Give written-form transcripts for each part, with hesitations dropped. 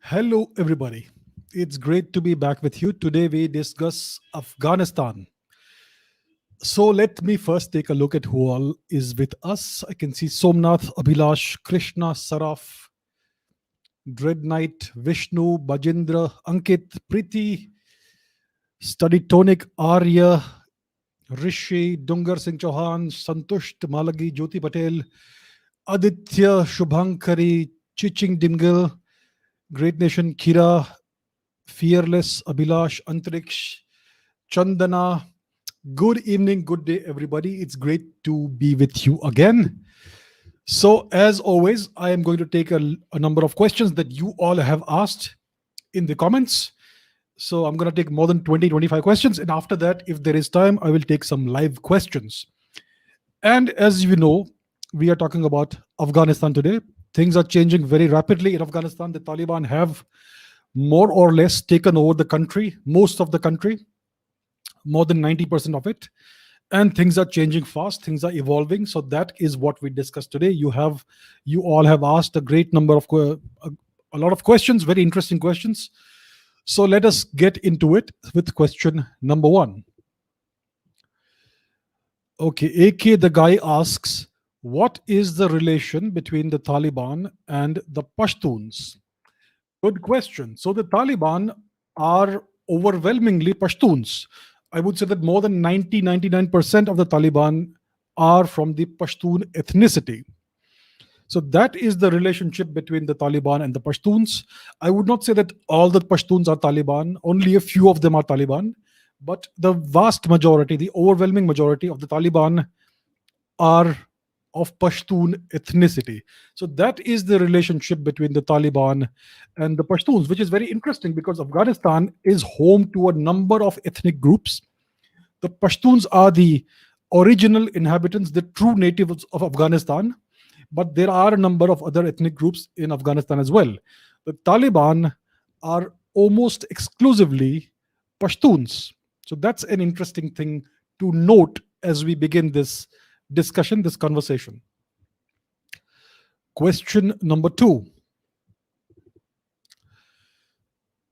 Hello, everybody. It's great to be back with you. Today, we discuss Afghanistan. So, let me first take a look at who all is with us. I can see Somnath, Abhilash, Krishna, Saraf, Dread Knight, Vishnu, Bajendra, Ankit, Priti, Study Tonic, Arya, Rishi, Dungar Singh Chauhan, Santusht, Malagi, Jyoti Patel, Aditya, Shubhankari, Chiching Dingle, Great Nation, Kira, Fearless, Abhilash, Antriksh, Chandana. Good evening, good day, everybody. It's great to be with you again. So, as always, I am going to take a number of questions that you all have asked in the comments. So, I'm going to take more than 20, 25 questions. And after that, if there is time, I will take some live questions. And as you know, we are talking about Afghanistan today. Things are changing very rapidly in Afghanistan. The Taliban have more or less taken over the country, most of the country, more than 90% of it. And things are changing fast, things are evolving. So that is what we discussed today. You all have asked a great number of a lot of questions, very interesting questions. So let us get into it with question number one. Okay, AK the guy asks, what is the relation between the Taliban and the Pashtuns? Good question. So the Taliban are overwhelmingly Pashtuns. I would say that more than 99% of the Taliban are from the Pashtun ethnicity. So that is the relationship between the Taliban and the Pashtuns. I would not say that all the Pashtuns are Taliban. Only a few of them are Taliban. But the vast majority, the overwhelming majority of the Taliban are of Pashtun ethnicity. So that is the relationship between the Taliban and the Pashtuns, which is very interesting because Afghanistan is home to a number of ethnic groups. The Pashtuns are the original inhabitants, the true natives of Afghanistan, but there are a number of other ethnic groups in Afghanistan as well. The Taliban are almost exclusively Pashtuns. So that's an interesting thing to note as we begin this discussion, this conversation. Question number two.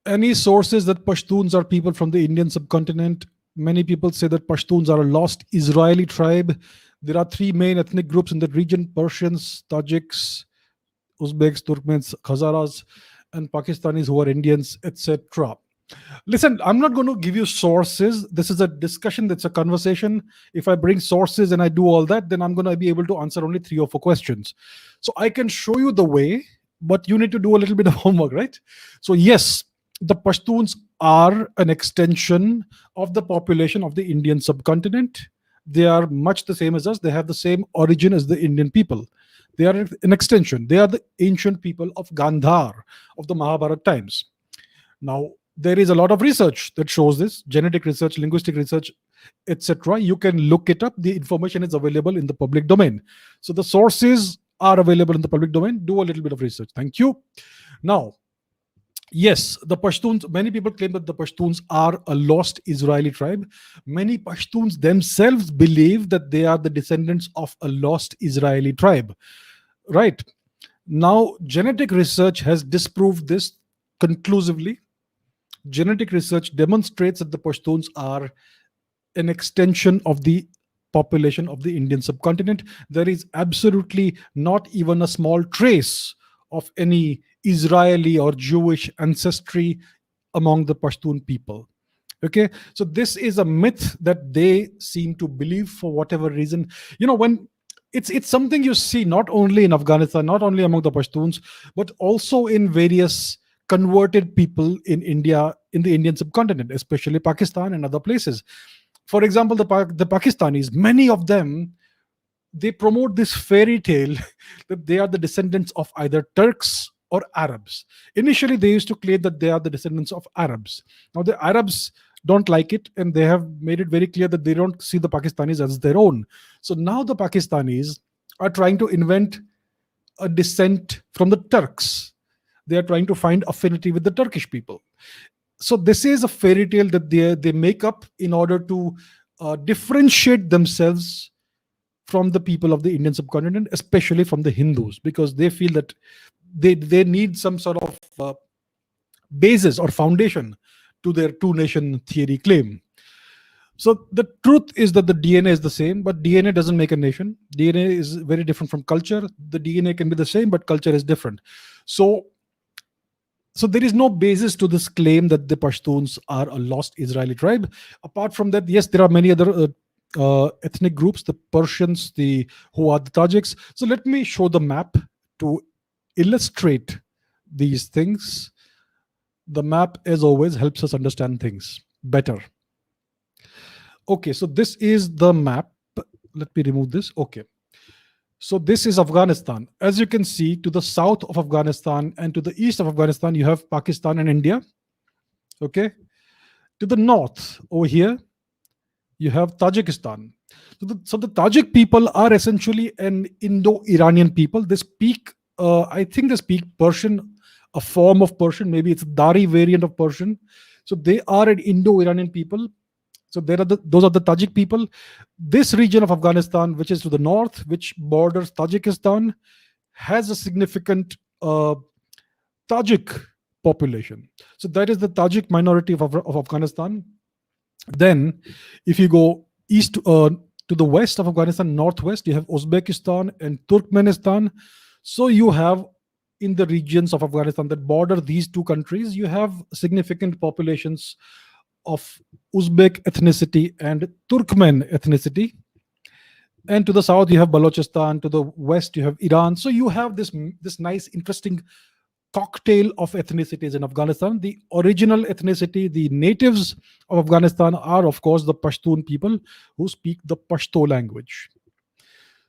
Any sources that Pashtuns are people from the Indian subcontinent? Many people say that Pashtuns are a lost Israeli tribe. There are three main ethnic groups in that region: Persians, Tajiks, Uzbeks, Turkmens, Hazaras, and Pakistanis who are Indians, etc. Listen, I'm not going to give you sources. This is a discussion, that's a conversation. If I bring sources and I do all that, then I'm going to be able to answer only 3 or 4 questions. So I can show you the way, but you need to do a little bit of homework, right? So yes, the Pashtuns are an extension of the population of the Indian subcontinent. They are much the same as us. They have the same origin as the Indian people. They are an extension. They are the ancient people of Gandhar, of the Mahabharata times. Now, there is a lot of research that shows this, genetic research, linguistic research, etc. You can look it up. The information is available in the public domain. So the sources are available in the public domain. Do a little bit of research. Thank you. Now, yes, the Pashtuns, many people claim that the Pashtuns are a lost Israeli tribe. Many Pashtuns themselves believe that they are the descendants of a lost Israeli tribe. Right. Now, genetic research has disproved this conclusively. Genetic research demonstrates that the Pashtuns are an extension of the population of the Indian subcontinent. There is absolutely not even a small trace of any Israeli or Jewish ancestry among the Pashtun people. Okay, so this is a myth that they seem to believe for whatever reason. When it's something you see not only in Afghanistan, not only among the Pashtuns, but also in various converted people in India, in the Indian subcontinent, especially Pakistan and other places. For example, the Pakistanis, many of them, they promote this fairy tale that they are the descendants of either Turks or Arabs. Initially, they used to claim that they are the descendants of Arabs. Now, the Arabs don't like it, and they have made it very clear that they don't see the Pakistanis as their own. So now the Pakistanis are trying to invent a descent from the Turks. They are trying to find affinity with the Turkish people. So this is a fairy tale that they make up in order to differentiate themselves from the people of the Indian subcontinent, especially from the Hindus, because they feel that they need some sort of basis or foundation to their two nation theory claim. So the truth is that the DNA is the same, but DNA doesn't make a nation. DNA is very different from culture. The DNA can be the same, but culture is different. So there is no basis to this claim that the Pashtuns are a lost Israeli tribe. Apart from that, yes, there are many other ethnic groups, the Persians, who are the Tajiks. So let me show the map to illustrate these things. The map, as always, helps us understand things better. Okay, so this is the map. Let me remove this. Okay. So this is Afghanistan. As you can see, to the south of Afghanistan and to the east of Afghanistan, you have Pakistan and India. Okay. To the north, over here, you have Tajikistan. So the Tajik people are essentially an Indo-Iranian people. They speak, I think they speak Persian, a form of Persian. Maybe it's a Dari variant of Persian. So they are an Indo-Iranian people. So those are the Tajik people. This region of Afghanistan, which is to the north, which borders Tajikistan, has a significant Tajik population. So that is the Tajik minority of Afghanistan. Then, if you go east to the west of Afghanistan, northwest, you have Uzbekistan and Turkmenistan. So you have, in the regions of Afghanistan that border these two countries, you have significant populations of Uzbek ethnicity and Turkmen ethnicity. And to the south, you have Balochistan. To the west, you have Iran. So you have this nice, interesting cocktail of ethnicities in Afghanistan. The original ethnicity, the natives of Afghanistan, are, of course, the Pashtun people who speak the Pashto language.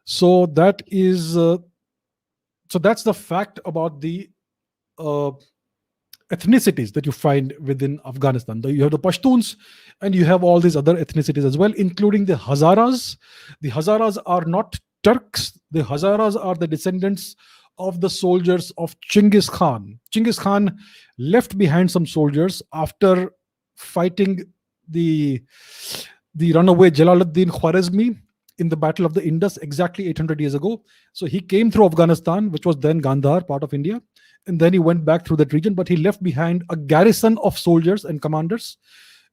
So that is so that's the fact about the ethnicities that you find within Afghanistan. You have the Pashtuns, and you have all these other ethnicities as well, including the Hazaras. The Hazaras are not Turks. The Hazaras are the descendants of the soldiers of Chinggis Khan. Chinggis Khan left behind some soldiers after fighting the runaway Jalaluddin Khwarezmi in the Battle of the Indus exactly 800 years ago. So he came through Afghanistan, which was then Gandhar, part of India, and then he went back through that region, but he left behind a garrison of soldiers and commanders,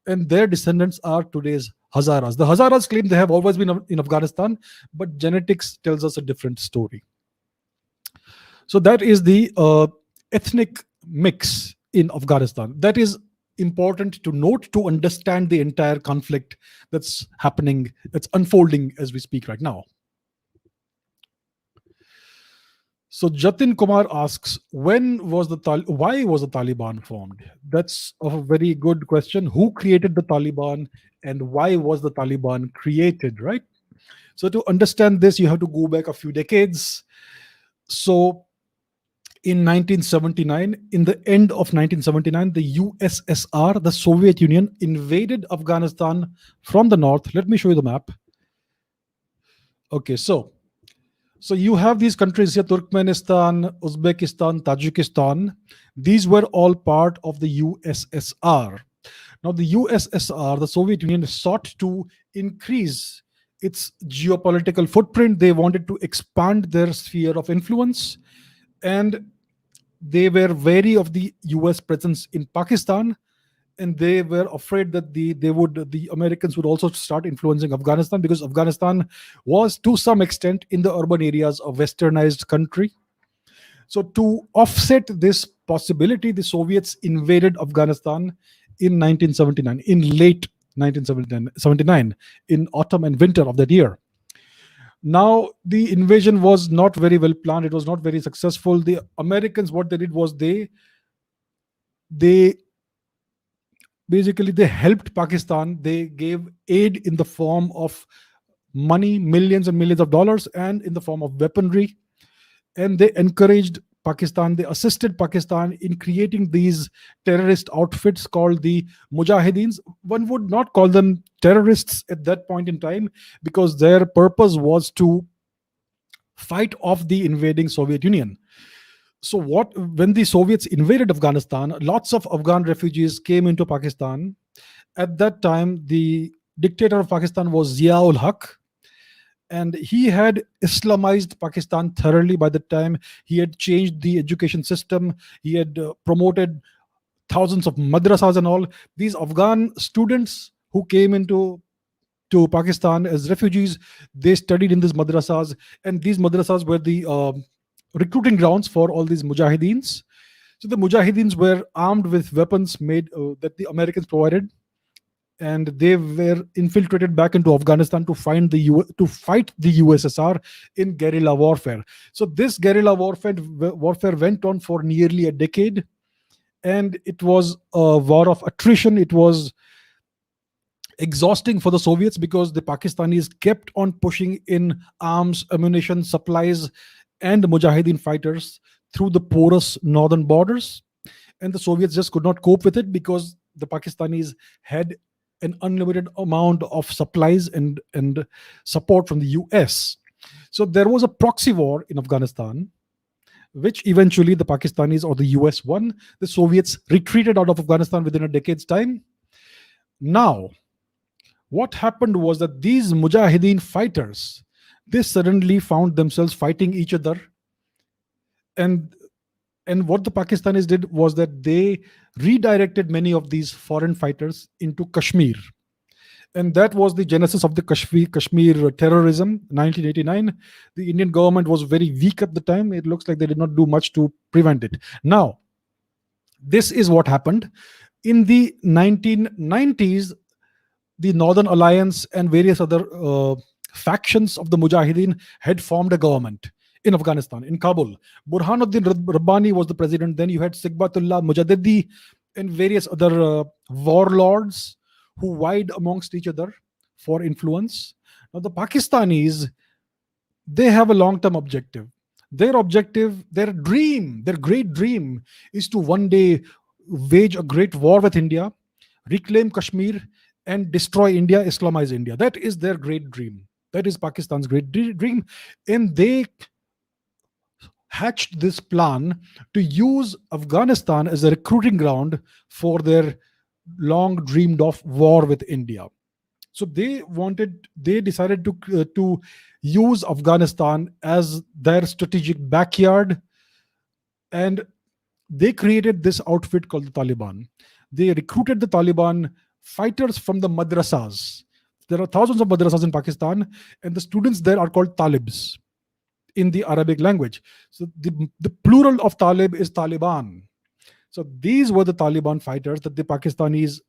and their descendants are today's Hazaras. The Hazaras claim they have always been in Afghanistan, but genetics tells us a different story. So that is the ethnic mix in Afghanistan. That is important to note to understand the entire conflict that's happening, that's unfolding as we speak right now. So Jatin Kumar asks, why was the Taliban formed? That's a very good question. Who created the Taliban and why was the Taliban created, right? So to understand this, you have to go back a few decades. So in 1979, in the end of 1979, the USSR, the Soviet Union, invaded Afghanistan from the north. Let me show you the map. Okay, so you have these countries here: Turkmenistan, Uzbekistan, Tajikistan. These were all part of the USSR. Now, the USSR, the Soviet Union, sought to increase its geopolitical footprint. They wanted to expand their sphere of influence, and they were wary of the US presence in Pakistan, and they were afraid that the Americans would also start influencing Afghanistan, because Afghanistan was to some extent in the urban areas a westernized country. So, to offset this possibility, the Soviets invaded Afghanistan in 1979, in late 1979, in autumn and winter of that year. Now, the invasion was not very well planned. It was not very successful. The Americans, what they did was they basically they helped Pakistan. They gave aid in the form of money, millions and millions of dollars, and in the form of weaponry, and they encouraged Pakistan, they assisted Pakistan in creating these terrorist outfits called the Mujahideens. One would not call them terrorists at that point in time because their purpose was to fight off the invading Soviet Union. So, what when the Soviets invaded Afghanistan, lots of Afghan refugees came into Pakistan. At that time, the dictator of Pakistan was Zia ul Haq, and he had Islamized Pakistan thoroughly. By the time, he had changed the education system, he had promoted thousands of madrasas and all. These Afghan students who came into to Pakistan as refugees, they studied in these madrasas, and these madrasas were the recruiting grounds for all these mujahideens. So the mujahideens were armed with weapons made that the Americans provided, and they were infiltrated back into Afghanistan to to fight the USSR in guerrilla warfare. So this guerrilla warfare went on for nearly a decade, and it was a war of attrition. It was exhausting for the Soviets because the Pakistanis kept on pushing in arms, ammunition, supplies, and Mujahideen fighters through the porous northern borders. And the Soviets just could not cope with it because the Pakistanis had an unlimited amount of supplies and support from the US. So there was a proxy war in Afghanistan, which eventually the Pakistanis or the US won. The Soviets retreated out of Afghanistan within a decade's time. Now, what happened was that these Mujahideen fighters, they suddenly found themselves fighting each other, and what the Pakistanis did was that they redirected many of these foreign fighters into Kashmir, and that was the genesis of the Kashmir terrorism. 1989, the Indian government was very weak at the time. It looks like they did not do much to prevent it. Now, this is what happened in the 1990s. The Northern Alliance and various other factions of the Mujahideen had formed a government in Afghanistan, in Kabul. Burhanuddin Rabbani was the president. Then you had Sigbatullah Mujadidi and various other warlords who vied amongst each other for influence. Now, the Pakistanis, they have a long term objective. Their objective, their great dream is to one day wage a great war with India, reclaim Kashmir, and destroy India, Islamize India. That is their great dream. That is Pakistan's great dream. And they hatched this plan to use Afghanistan as a recruiting ground for their long dreamed of war with India. So they decided to use Afghanistan as their strategic backyard, and they created this outfit called the Taliban. They recruited the Taliban fighters from the madrasas. There are thousands of madrasas in Pakistan, and the students there are called talibs in the Arabic language. So the plural of talib is Taliban. So these were the Taliban fighters that the Pakistanis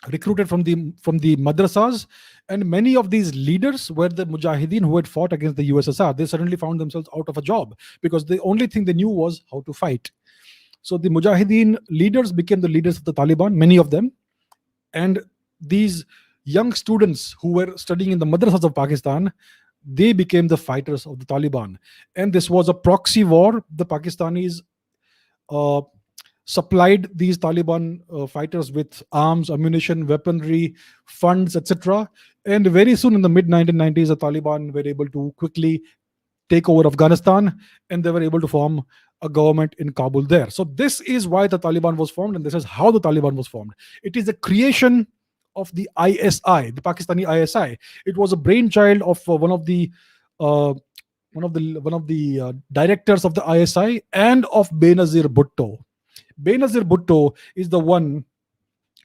recruited from the madrasas, and many of these leaders were the mujahideen who had fought against the USSR. They suddenly found themselves out of a job because the only thing they knew was how to fight. So the mujahideen leaders became the leaders of the Taliban, many of them, and these young students who were studying in the madrasas of Pakistan, they became the fighters of the Taliban. And this was a proxy war. The Pakistanis uh, supplied these Taliban fighters with arms, ammunition, weaponry, funds, etc. And very soon in the mid 1990s, the Taliban were able to quickly take over Afghanistan, and they were able to form a government in Kabul there. So this is why the Taliban was formed, and this is how the Taliban was formed. It is a creation of the ISI, the Pakistani ISI. It was a brainchild of uh, one of the directors of the ISI and of Benazir Bhutto. Benazir Bhutto is the one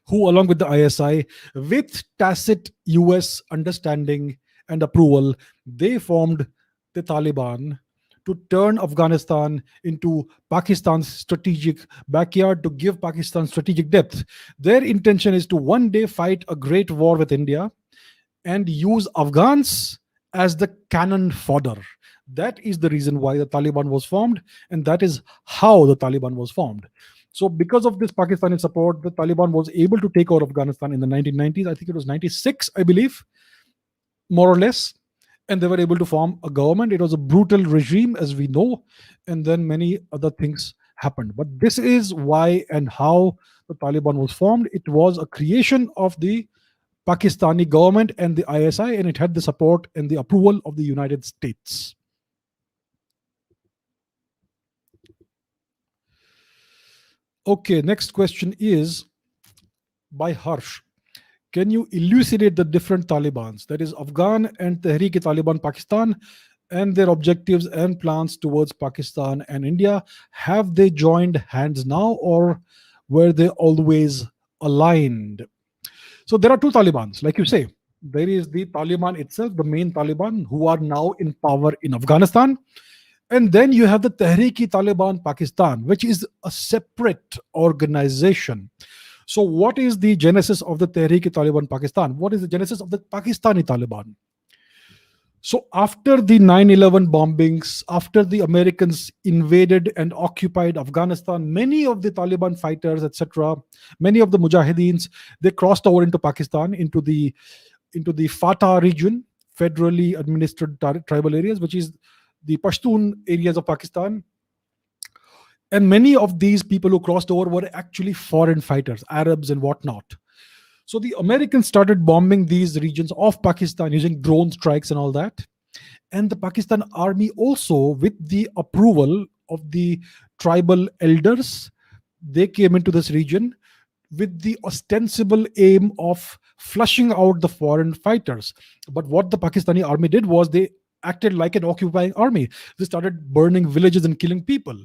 who, along with the ISI, with tacit US understanding and approval, they formed the Taliban to turn Afghanistan into Pakistan's strategic backyard, to give Pakistan strategic depth. Their intention is to one day fight a great war with India and use Afghans as the cannon fodder. That is the reason why the Taliban was formed, and that is how the Taliban was formed. So, because of this Pakistani support, the Taliban was able to take over Afghanistan in the 1990s. I think it was 96, I believe, more or less. And they were able to form a government. It was a brutal regime, as we know, and then many other things happened. But this is why and how the Taliban was formed. It was a creation of the Pakistani government and the ISI, and it had the support and the approval of the United States. Okay, next question is by Harsh. Can you elucidate the different Talibans, that is, Afghan and Tehreek-e-Taliban Pakistan, and their objectives and plans towards Pakistan and India? Have they joined hands now, or were they always aligned? So there are two Talibans, like you say. There is the Taliban itself, the main Taliban, who are now in power in Afghanistan. And then you have the Tehreek-e-Taliban Pakistan, which is a separate organization. So, what is the genesis of the Tehreek-e-Taliban Pakistan? What is the genesis of the Pakistani Taliban? So, after the 9/11 bombings, after the Americans invaded and occupied Afghanistan, many of the Taliban fighters, etc., many of the Mujahideens, they crossed over into Pakistan, into the FATA region, federally administered tribal areas, which is the Pashtun areas of Pakistan. And many of these people who crossed over were actually foreign fighters, Arabs and whatnot. So the Americans started bombing these regions of Pakistan using drone strikes and all that. And the Pakistan army also, with the approval of the tribal elders, they came into this region with the ostensible aim of flushing out the foreign fighters. But what the Pakistani army did was they acted like an occupying army. They started burning villages and killing people.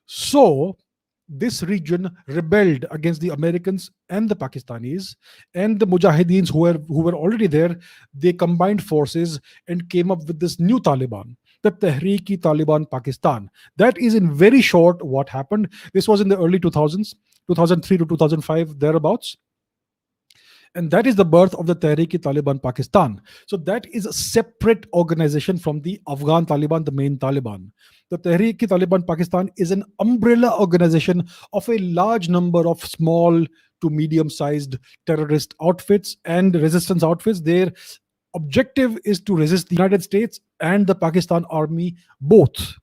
So this region rebelled against the Americans and the Pakistanis, and the Mujahideens who were already there. They combined forces and came up with this new Taliban, the Tehreek-e-Taliban Pakistan. That is, in very short, what happened. This was in the early 2000s, 2003 to 2005, thereabouts. And that is the birth of the Tehreek-e-Taliban Pakistan. So that is a separate organization from the Afghan Taliban, the main Taliban. The Tehreek-e-Taliban Pakistan is an umbrella organization of a large number of small to medium-sized terrorist outfits and resistance outfits. Their objective is to resist the United States and the Pakistan army both.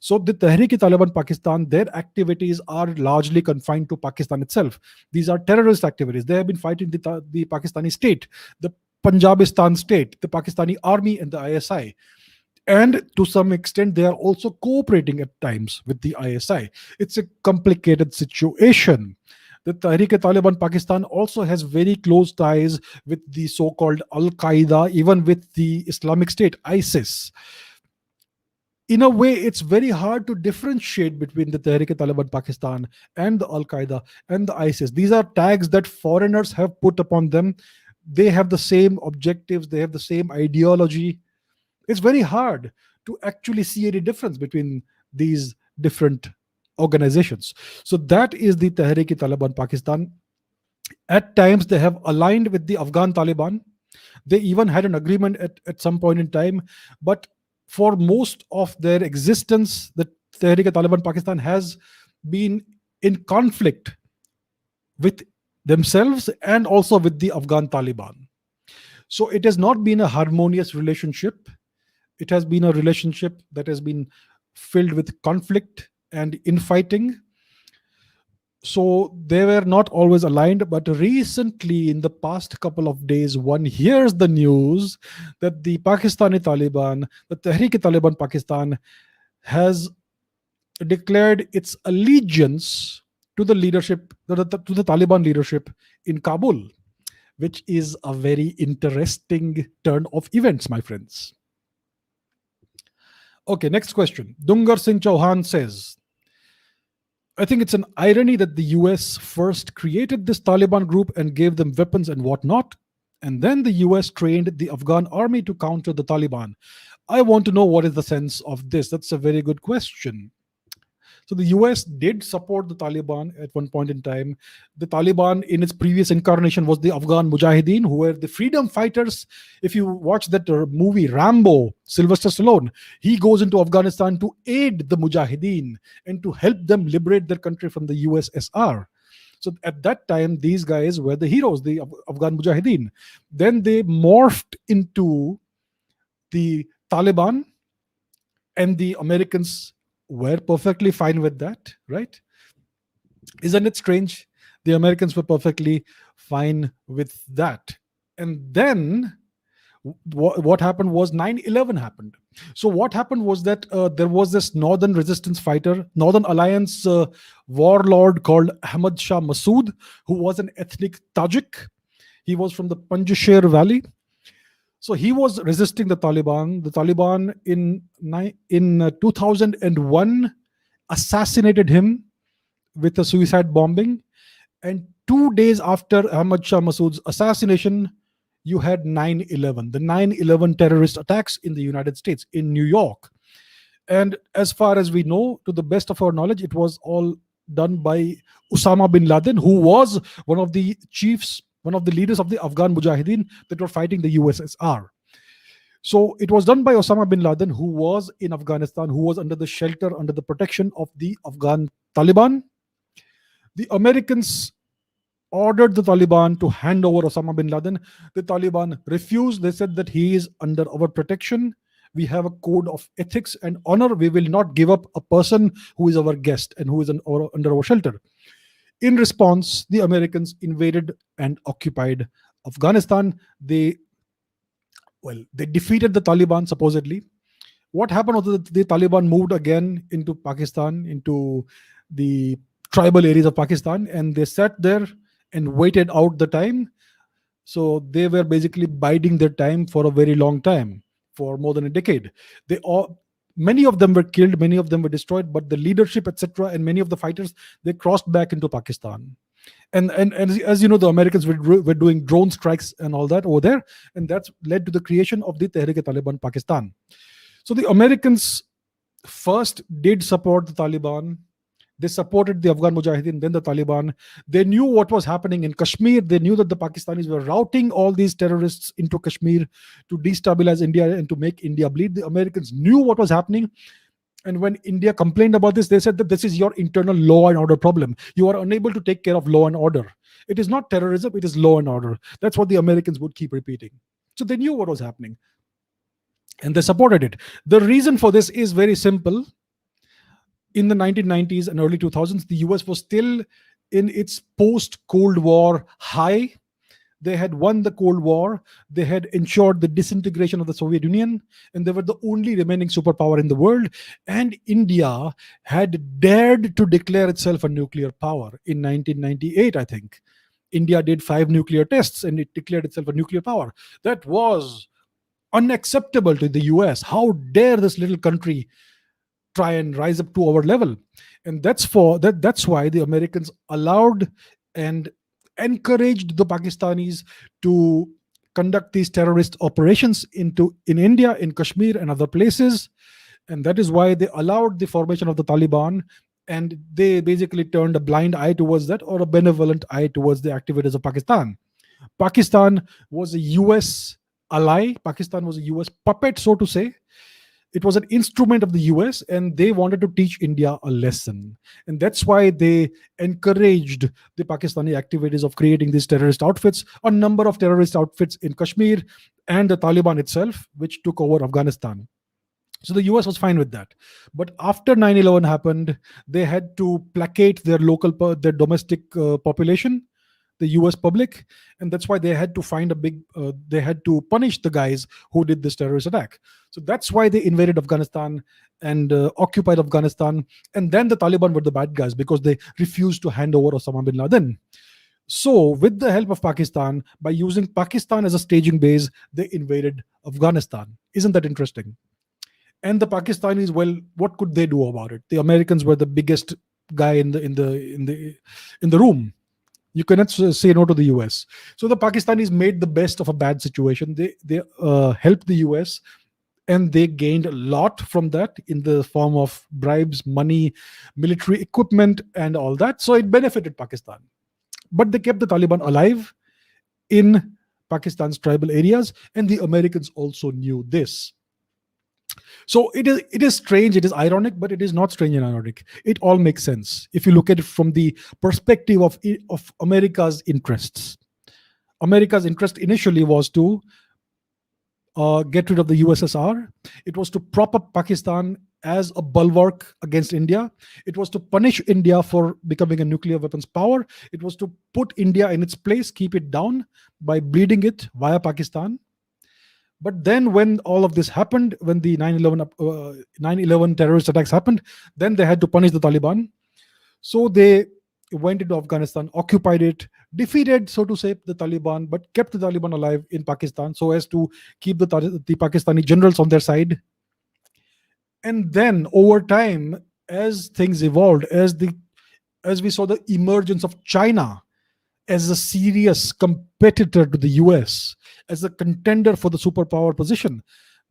So the Tehreek-e-Taliban Pakistan, their activities are largely confined to Pakistan itself. These are terrorist activities. They have been fighting the Pakistani state, the Punjabistan state, the Pakistani army, and the ISI. And to some extent, they are also cooperating at times with the ISI. It's a complicated situation. The Tehreek-e-Taliban Pakistan also has very close ties with the so-called Al-Qaeda, even with the Islamic State, ISIS. In a way, it's very hard to differentiate between the Tehreek-e-Taliban Pakistan and the Al-Qaeda and the ISIS. These are tags that foreigners have put upon them. They have the same objectives, they have the same ideology. It's very hard to actually see any difference between these different organizations. So that is the Tehreek-e-Taliban Pakistan. At times, they have aligned with the Afghan Taliban. They even had an agreement at some point in time. But for most of their existence, the Tehreek-e-Taliban Pakistan has been in conflict with themselves and also with the Afghan Taliban. So it has not been a harmonious relationship. It has been a relationship that has been filled with conflict and infighting. So they were not always aligned, but recently, in the past couple of days, one hears the news that the Pakistani Taliban, the Tehreek-e-Taliban Pakistan, has declared its allegiance to the leadership, to the Taliban leadership in Kabul, which is a very interesting turn of events, my friends. Okay, next question. Dungar Singh Chauhan says, I think it's an irony that the US first created this Taliban group and gave them weapons and whatnot, and then the US trained the Afghan army to counter the Taliban. I want to know what is the sense of this. That's a very good question. So the US did support the Taliban at one point in time. The Taliban, in its previous incarnation, was the Afghan Mujahideen, who were the freedom fighters. If you watch that movie Rambo, Sylvester Stallone, he goes into Afghanistan to aid the Mujahideen and to help them liberate their country from the USSR. So at that time, these guys were the heroes, the Afghan Mujahideen. Then they morphed into the Taliban, and the Americans were perfectly fine with that, right? Isn't it strange? The Americans were perfectly fine with that. And then what happened was 9/11 happened. So what happened was that there was this northern resistance fighter, Northern Alliance warlord called Ahmad Shah Massoud, who was an ethnic Tajik. He was from the Panjshir Valley. So he was resisting the Taliban. The Taliban in 2001 assassinated him with a suicide bombing. And 2 days after Ahmad Shah Massoud's assassination, you had 9/11, the 9/11 terrorist attacks in the United States, in New York. And as far as we know, to the best of our knowledge, it was all done by Osama bin Laden, who was one of the chiefs, one of the leaders of the Afghan Mujahideen that were fighting the USSR. So it was done by Osama bin Laden, who was in Afghanistan, who was under the shelter, under the protection of the Afghan Taliban. The Americans ordered the Taliban to hand over Osama bin Laden. The Taliban refused. They said that he is under our protection. We have a code of ethics and honor. We will not give up a person who is our guest and who is under our shelter. In response, the Americans invaded and occupied Afghanistan. They defeated the Taliban, supposedly. What happened was that the Taliban moved again into Pakistan, into the tribal areas of Pakistan, and they sat there and waited out the time. So they were basically biding their time for a very long time, for more than a decade. Many of them were killed, many of them were destroyed, but the leadership, etc., and many of the fighters, they crossed back into Pakistan. And as you know, the Americans were doing drone strikes and all that over there, and that's led to the creation of the Tehrik-e-Taliban Pakistan. So the Americans first did support the Taliban. They supported the Afghan Mujahideen, then the Taliban. They knew what was happening in Kashmir. They knew that the Pakistanis were routing all these terrorists into Kashmir to destabilize India and to make India bleed. The Americans knew what was happening. And when India complained about this, they said that this is your internal law and order problem. You are unable to take care of law and order. It is not terrorism, it is law and order. That's what the Americans would keep repeating. So they knew what was happening. And they supported it. The reason for this is very simple. In the 1990s and early 2000s, the US was still in its post-Cold War high. They had won the Cold War. They had ensured the disintegration of the Soviet Union, and they were the only remaining superpower in the world. And India had dared to declare itself a nuclear power in 1998, I think. India did 5 nuclear tests and it declared itself a nuclear power. That was unacceptable to the US. How dare this little country try and rise up to our level? And that's why the Americans allowed and encouraged the Pakistanis to conduct these terrorist operations in India, in Kashmir and other places. And that is why they allowed the formation of the Taliban, and they basically turned a blind eye towards that, or a benevolent eye towards the activities of Pakistan. Pakistan was a US ally. Pakistan was a US puppet, so to say. It was an instrument of the US, and they wanted to teach India a lesson. And that's why they encouraged the Pakistani activities of creating these terrorist outfits, a number of terrorist outfits in Kashmir, and the Taliban itself, which took over Afghanistan. So the US was fine with that. But after 9/11 happened, they had to placate their their domestic population, the US public, and that's why they had to they had to punish the guys who did this terrorist attack. So that's why they invaded Afghanistan and occupied Afghanistan. And then the Taliban were the bad guys because they refused to hand over Osama bin Laden. So with the help of Pakistan, by using Pakistan as a staging base, they invaded Afghanistan. Isn't that interesting? And the Pakistanis, well, what could they do about it? The Americans were the biggest guy in the room. You cannot say no to the US. So the Pakistanis made the best of a bad situation. They helped the US, and they gained a lot from that in the form of bribes, money, military equipment, and all that. So it benefited Pakistan. But they kept the Taliban alive in Pakistan's tribal areas, and the Americans also knew this. So it is strange, it is ironic, but it is not strange and ironic. It all makes sense if you look at it from the perspective of America's interests. America's interest initially was to get rid of the USSR. It was to prop up Pakistan as a bulwark against India. It was to punish India for becoming a nuclear weapons power. It was to put India in its place, keep it down by bleeding it via Pakistan. But then, when all of this happened, when the 9/11 terrorist attacks happened, then they had to punish the Taliban. So they went into Afghanistan, occupied it, defeated, so to say, the Taliban, but kept the Taliban alive in Pakistan so as to keep the Pakistani generals on their side. And then, over time, as things evolved, as we saw the emergence of China as a serious competitor to the US, as a contender for the superpower position,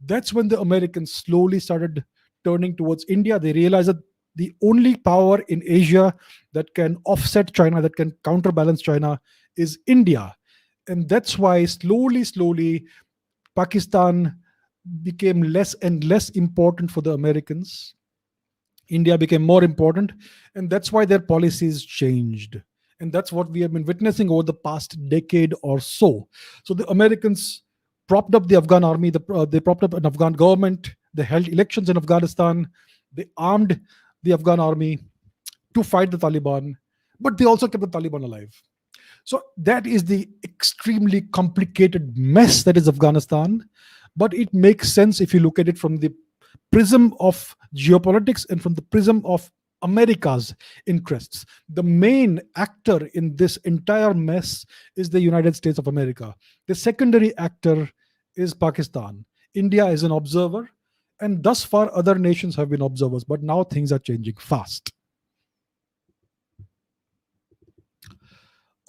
that's when the Americans slowly started turning towards India. They realized that the only power in Asia that can offset China, that can counterbalance China, is India. And that's why slowly, Pakistan became less and less important for the Americans. India became more important, and that's why their policies changed. And that's what we have been witnessing over the past decade or so. So the Americans propped up the Afghan army, they propped up an Afghan government, they held elections in Afghanistan, they armed the Afghan army to fight the Taliban, but they also kept the Taliban alive. So that is the extremely complicated mess that is Afghanistan. But it makes sense if you look at it from the prism of geopolitics and from the prism of America's interests. The main actor in this entire mess is the United States of America. The secondary actor is Pakistan. India is an observer, and thus far other nations have been observers, but now things are changing fast.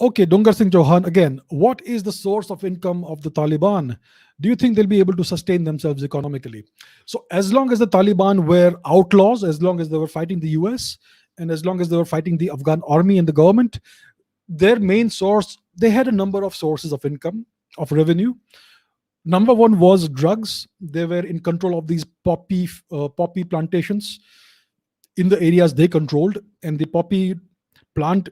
Okay, Dungar Singh Chauhan again. What is the source of income of the Taliban? Do you think they'll be able to sustain themselves economically? So, as long as the Taliban were outlaws, as long as they were fighting the US, and as long as they were fighting the Afghan army and the government, their main source, they had a number of sources of income, of revenue. Number one was drugs. They were in control of these poppy plantations in the areas they controlled, and the poppy plant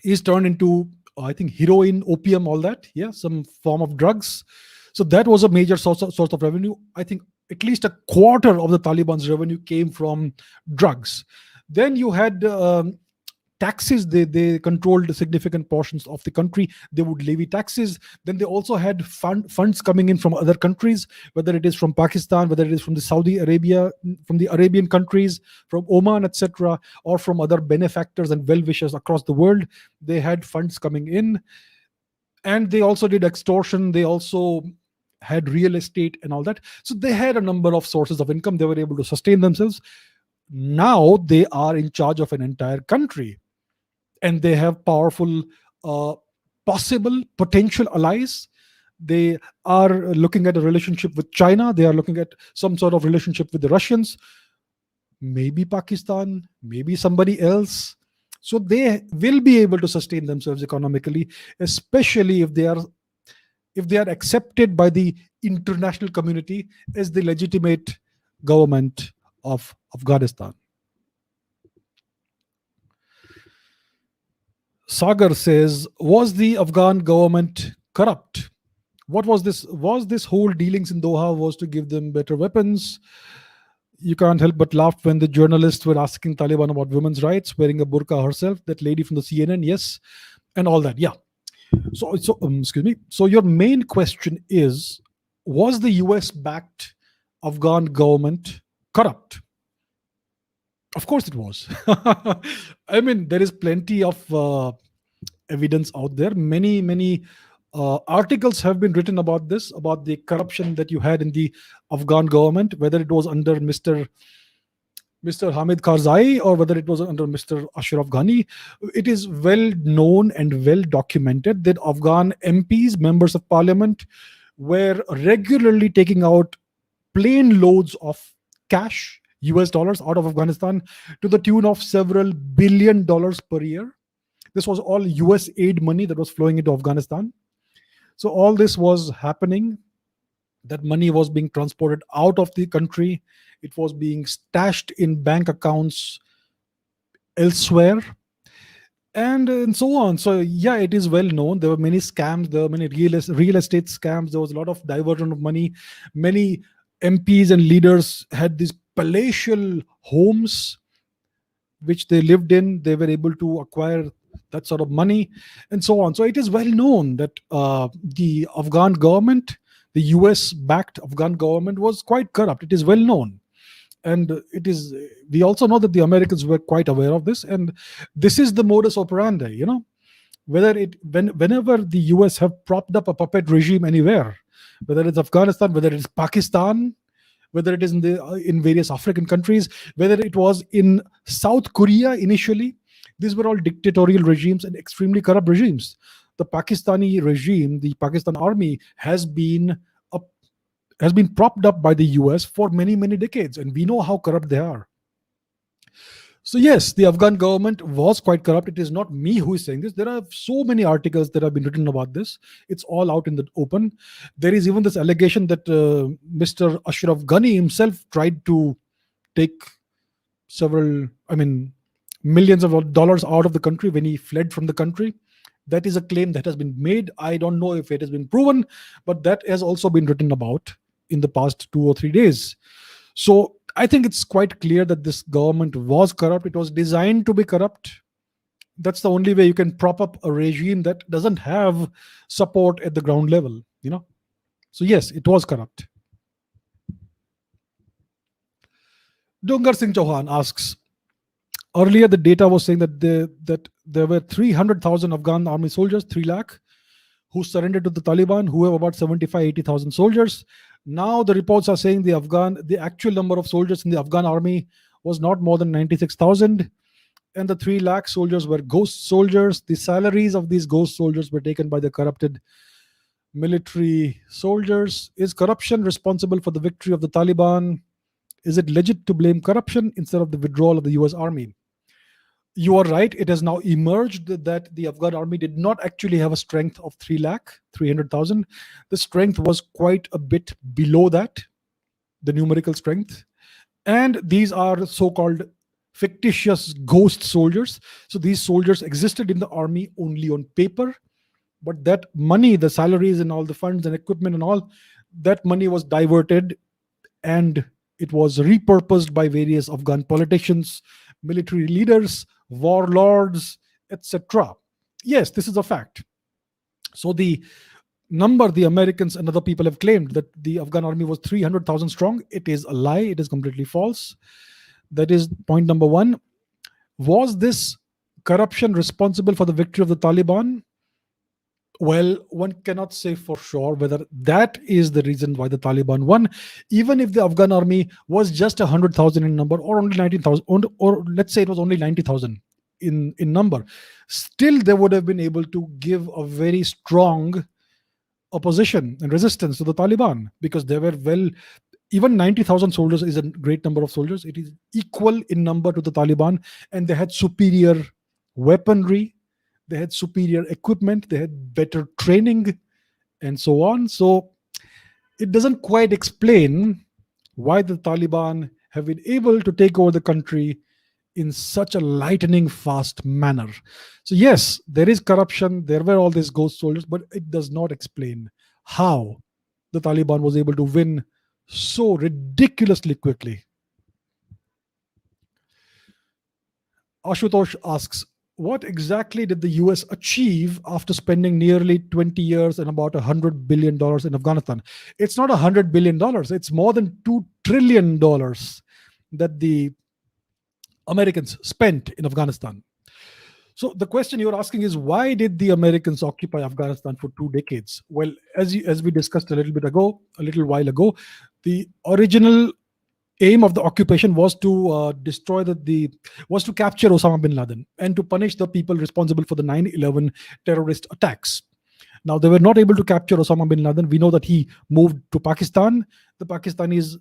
is turned into, I think, heroin, opium, all that. Yeah, some form of drugs. So that was a major source of revenue. I think at least a quarter of the Taliban's revenue came from drugs. Then you had taxes. They controlled significant portions of the country. They would levy taxes. Then they also had funds coming in from other countries, whether it is from Pakistan, whether it is from the Saudi Arabia, from the Arabian countries, from Oman, etc., or from other benefactors and well-wishers across the world. They had funds coming in, and they also did extortion. They also had real estate and all that. So they had a number of sources of income. They were able to sustain themselves. Now they are in charge of an entire country, and they have powerful possible potential allies. They are looking at a relationship with China. They are looking at some sort of relationship with the Russians, maybe Pakistan, maybe somebody else. So they will be able to sustain themselves economically, especially if they are accepted by the international community as the legitimate government of Afghanistan. Sagar says, was the Afghan government corrupt? What was this? Was this whole dealings in Doha was to give them better weapons? You can't help but laugh when the journalists were asking Taliban about women's rights, wearing a burqa herself, that lady from the CNN, yes, and all that. Yeah. So excuse me. So your main question is, was the US-backed Afghan government corrupt? Of course it was. I mean, there is plenty of evidence out there. Many articles have been written about this, about the corruption that you had in the Afghan government, whether it was under Mr. Hamid Karzai or whether it was under Mr. Ashraf Ghani. It is well known and well documented that Afghan MPs, members of parliament, were regularly taking out plane loads of cash, US dollars, out of Afghanistan to the tune of several $billion per year. This was all US aid money that was flowing into Afghanistan. So all this was happening. That money was being transported out of the country. It was being stashed in bank accounts elsewhere, and so on. So yeah, it is well known. There were many scams. There were many real estate scams. There was a lot of diversion of money. Many MPs and leaders had these palatial homes which they lived in. They were able to acquire that sort of money, and so on. So it is well known that the Afghan government, the US backed Afghan government, was quite corrupt. It is well known. And it is, we also know that the Americans were quite aware of this, and this is the modus operandi, whenever the US have propped up a puppet regime anywhere, whether it's Afghanistan, whether it's Pakistan, whether it is in various African countries, whether it was in South Korea initially. These were all dictatorial regimes and extremely corrupt regimes. The Pakistani regime, the Pakistan army, has been propped up by the US for many, many decades, and we know how corrupt they are. So yes, the Afghan government was quite corrupt. It is not me who is saying this. There are so many articles that have been written about this. It's all out in the open. There is even this allegation that Mr. Ashraf Ghani himself tried to take millions of dollars out of the country when he fled from the country. That is a claim that has been made. I don't know if it has been proven, but that has also been written about in the past 2 or 3 days. So I think it's quite clear that this government was corrupt. It was designed to be corrupt. That's the only way you can prop up a regime that doesn't have support at the ground level, So yes, it was corrupt. Dungar Singh Chauhan asks, earlier the data was saying that there were 300,000 Afghan army soldiers, 3 lakh, who surrendered to the Taliban, who have about 75,000-80,000 soldiers. Now the reports are saying the actual number of soldiers in the Afghan army was not more than 96,000, and the 3 lakh soldiers were ghost soldiers. The salaries of these ghost soldiers were taken by the corrupted military soldiers. Is corruption responsible for the victory of the Taliban? Is it legit to blame corruption instead of the withdrawal of the US army? You are right. It has now emerged that the Afghan army did not actually have a strength of 300,000. The strength was quite a bit below that, the numerical strength. And these are so-called fictitious ghost soldiers. So these soldiers existed in the army only on paper, but that money, the salaries and all the funds and equipment and all, that money was diverted and it was repurposed by various Afghan politicians, military leaders, warlords, etc. Yes, this is a fact. So the number the Americans and other people have claimed that the Afghan army was 300,000 strong, it is a lie. It is completely false. That is point number one. Was this corruption responsible for the victory of the Taliban? Well, one cannot say for sure whether that is the reason why the Taliban won. Even if the Afghan army was just 100,000 in number, or only 19,000, or let's say it was only 90,000 in number, still they would have been able to give a very strong opposition and resistance to the Taliban, because they were even 90,000 soldiers is a great number of soldiers. It is equal in number to the Taliban, and they had superior weaponry. They had superior equipment, they had better training, and so on. So it doesn't quite explain why the Taliban have been able to take over the country in such a lightning fast manner. So yes, there is corruption, there were all these ghost soldiers, but it does not explain how the Taliban was able to win so ridiculously quickly. Ashutosh asks, what exactly did the US achieve after spending nearly 20 years and about $100 billion in Afghanistan? It's not $100 billion. It's more than $2 trillion that the Americans spent in Afghanistan. So the question you're asking is, why did the Americans occupy Afghanistan for 2 decades? Well, as we discussed a little while ago, the original aim of the occupation was to was to capture Osama bin Laden and to punish the people responsible for the 9/11 terrorist attacks. Now, they were not able to capture Osama bin Laden. We know that he moved to Pakistan. The Pakistanis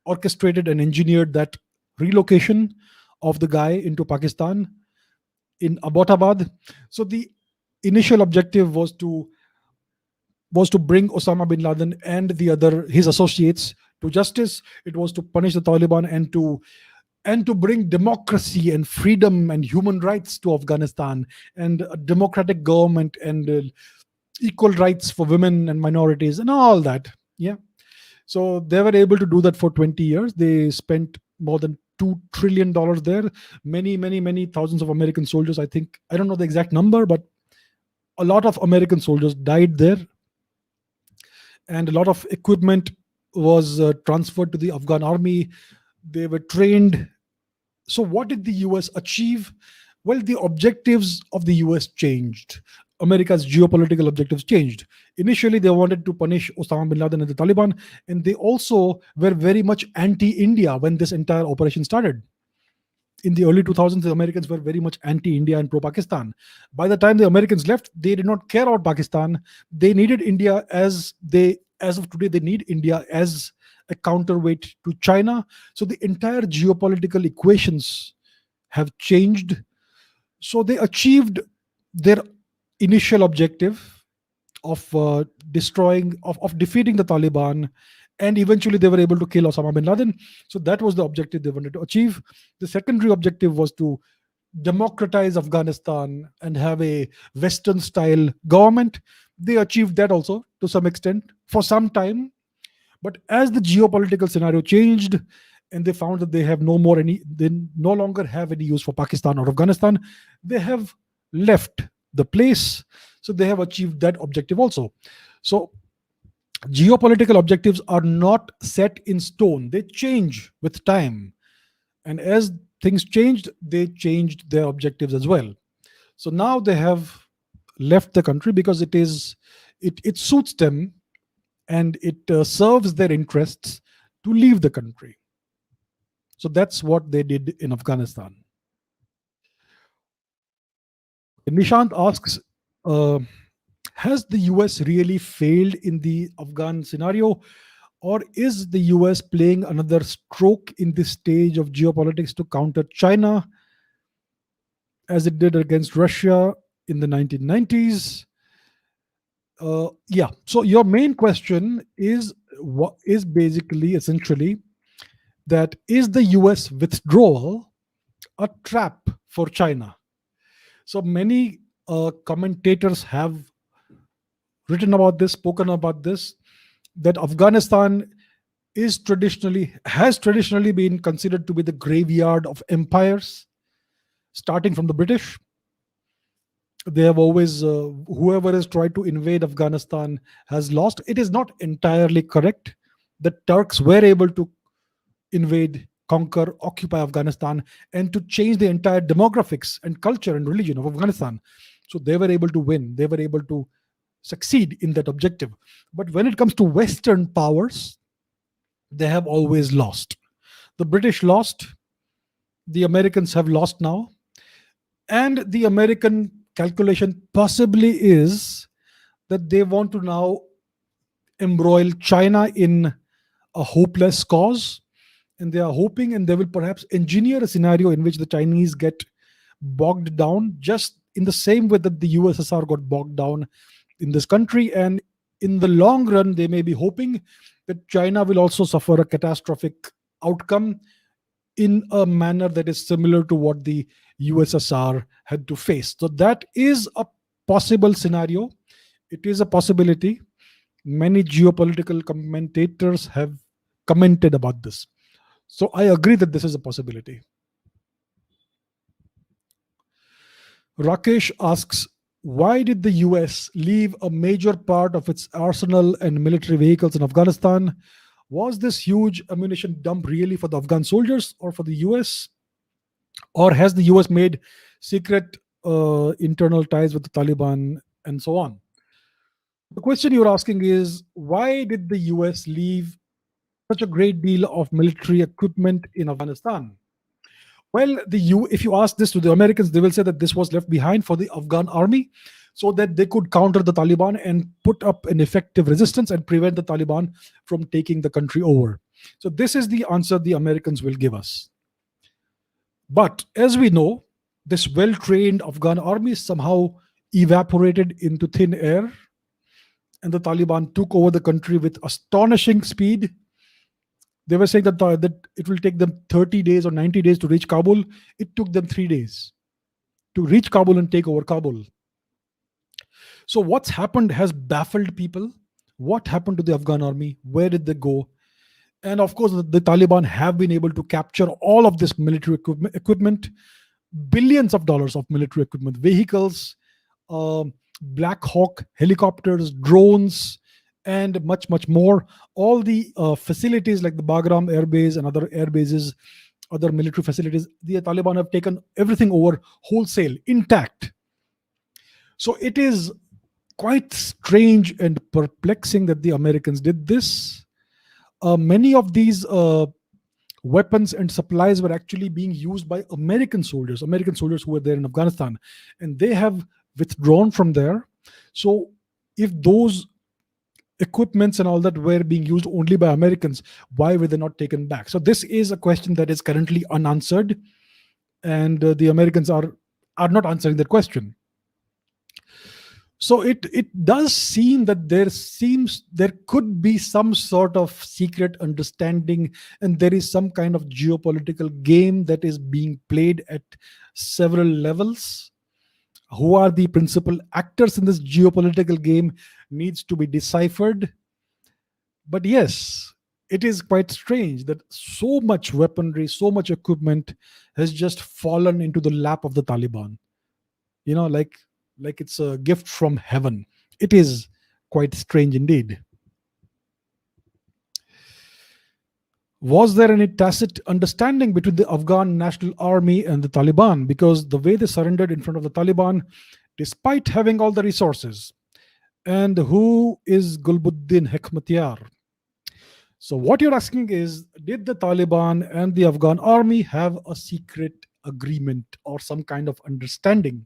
orchestrated and engineered that relocation of the guy into Pakistan in Abbottabad. So the initial objective was to bring Osama bin Laden and the other his associates to justice. It was to punish the Taliban and to bring democracy and freedom and human rights to Afghanistan, and a democratic government, and equal rights for women and minorities and all that. Yeah. So they were able to do that for 20 years. They spent more than $2 trillion there. Many thousands of American soldiers. I think, I don't know the exact number, but a lot of American soldiers died there, and a lot of equipment was transferred to the Afghan army. They were trained. So, what did the US achieve? Well, the objectives of the US changed. America's geopolitical objectives changed. Initially, they wanted to punish Osama bin Laden and the Taliban, and they also were very much anti India when this entire operation started. In the early 2000s, the Americans were very much anti-India and pro-Pakistan. By the time the Americans left, they did not care about Pakistan. They needed India as of today, they need India as a counterweight to China. So the entire geopolitical equations have changed. So they achieved their initial objective of defeating the Taliban, and eventually they were able to kill Osama bin Laden. So that was the objective they wanted to achieve. The secondary objective was to democratize Afghanistan and have a Western style government. They achieved that also to some extent for some time. But as the geopolitical scenario changed, and they found that they no longer have any use for Pakistan or Afghanistan, they have left the place. So they have achieved that objective also. So geopolitical objectives are not set in stone, they change with time. And as things changed, they changed their objectives as well. So now they have left the country because it suits them, and it serves their interests to leave the country. So that's what they did in Afghanistan. Nishant asks, uh, has the US really failed in the Afghan scenario, or is the US playing another stroke in this stage of geopolitics to counter China as it did against Russia in the 1990s? Yeah. So your main question is what is basically essentially that is the US withdrawal a trap for China? So many commentators have written about this, spoken about this, that Afghanistan has traditionally been considered to be the graveyard of empires, starting from the British. They have always, whoever has tried to invade Afghanistan has lost. It is not entirely correct. The Turks were able to invade, conquer, occupy Afghanistan, and to change the entire demographics and culture and religion of Afghanistan. So they were able to win. They were able to succeed in that objective. But when it comes to Western powers, they have always lost. The British lost. The Americans have lost now. And the American calculation possibly is that they want to now embroil China in a hopeless cause. And they are hoping, and they will perhaps engineer a scenario in which the Chinese get bogged down, just in the same way that the USSR got bogged down in this country. And in the long run, they may be hoping that China will also suffer a catastrophic outcome in a manner that is similar to what the USSR had to face. So that is a possible scenario. It is a possibility. Many geopolitical commentators have commented about this. So I agree that this is a possibility. Rakesh asks, why did the US leave a major part of its arsenal and military vehicles in Afghanistan? Was this huge ammunition dump really for the Afghan soldiers or for the US? Or has the US made secret internal ties with the Taliban and so on? The question you're asking is, why did the US leave such a great deal of military equipment in Afghanistan? Well, if you ask this to the Americans, they will say that this was left behind for the Afghan army. so that they could counter the Taliban and put up an effective resistance and prevent the Taliban from taking the country over. So, this is the answer the Americans will give us. But as we know, this well trained Afghan army somehow evaporated into thin air, and the Taliban took over the country with astonishing speed. They were saying that it will take them 30 days or 90 days to reach Kabul. It took them 3 days to reach Kabul and take over Kabul. So, what's happened has baffled people. What happened to the Afghan army? Where did they go? And of course, the Taliban have been able to capture all of this military equipment, billions of dollars of military equipment, vehicles, Black Hawk helicopters, drones, and much, much more. All the facilities like the Bagram Air Base and other air bases, other military facilities, the Taliban have taken everything over wholesale, intact. So it is quite strange and perplexing that the Americans did this. Many of these weapons and supplies were actually being used by American soldiers who were there in Afghanistan, and they have withdrawn from there. So, if those equipments and all that were being used only by Americans, why were they not taken back? So, this is a question that is currently unanswered, and the Americans are not answering that question. So it does seem that there could be some sort of secret understanding, and there is some kind of geopolitical game that is being played at several levels. Who are the principal actors in this geopolitical game needs to be deciphered. But yes, it is quite strange that so much weaponry, so much equipment has just fallen into the lap of the Taliban. Like it's a gift from heaven. It is quite strange indeed. Was there any tacit understanding between the Afghan National Army and the Taliban? Because the way they surrendered in front of the Taliban, despite having all the resources. And who is Gulbuddin Hekmatyar? So what you're asking is, did the Taliban and the Afghan army have a secret agreement or some kind of understanding?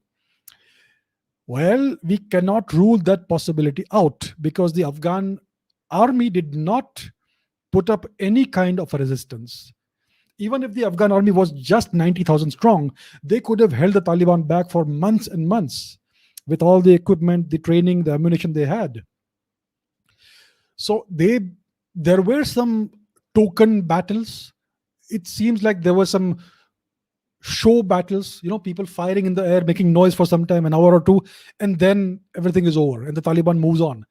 Well, we cannot rule that possibility out because the Afghan army did not put up any kind of a resistance. Even if the Afghan army was just 90,000 strong, they could have held the Taliban back for months and months with all the equipment, the training, the ammunition they had. So there were some token battles. It seems like there were some show battles, people firing in the air, making noise for some time, an hour or two, and then everything is over and the Taliban moves on.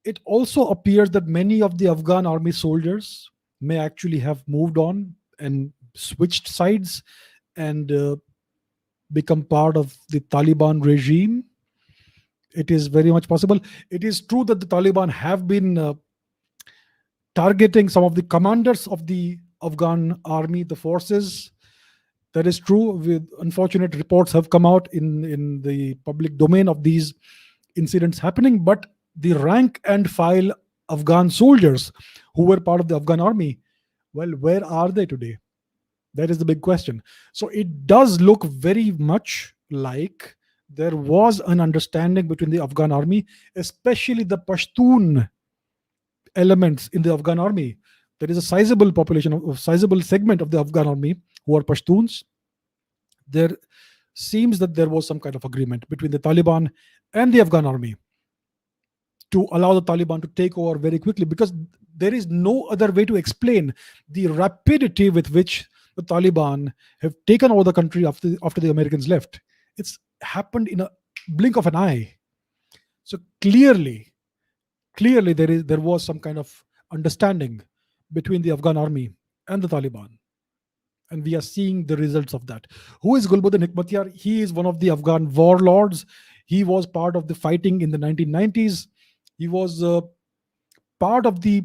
It also appears that many of the Afghan army soldiers may actually have moved on and switched sides and become part of the Taliban regime. It is very much possible. It is true that the Taliban have been targeting some of the commanders of the Afghan army, the forces. That is true. With unfortunate reports have come out in the public domain of these incidents happening, but the rank and file Afghan soldiers who were part of the Afghan army, well, where are they today? That is the big question. So it does look very much like there was an understanding between the Afghan army, especially the Pashtun elements in the Afghan army. There is a sizable population, a sizable segment of the Afghan army who are Pashtuns. There seems that there was some kind of agreement between the Taliban and the Afghan army to allow the Taliban to take over very quickly, because there is no other way to explain the rapidity with which the Taliban have taken over the country after the Americans left. It's happened in a blink of an eye. So clearly there was some kind of understanding between the Afghan army and the Taliban. And we are seeing the results of that. Who is Gulbuddin Hekmatyar? He is one of the Afghan warlords. He was part of the fighting in the 1990s. He was part of the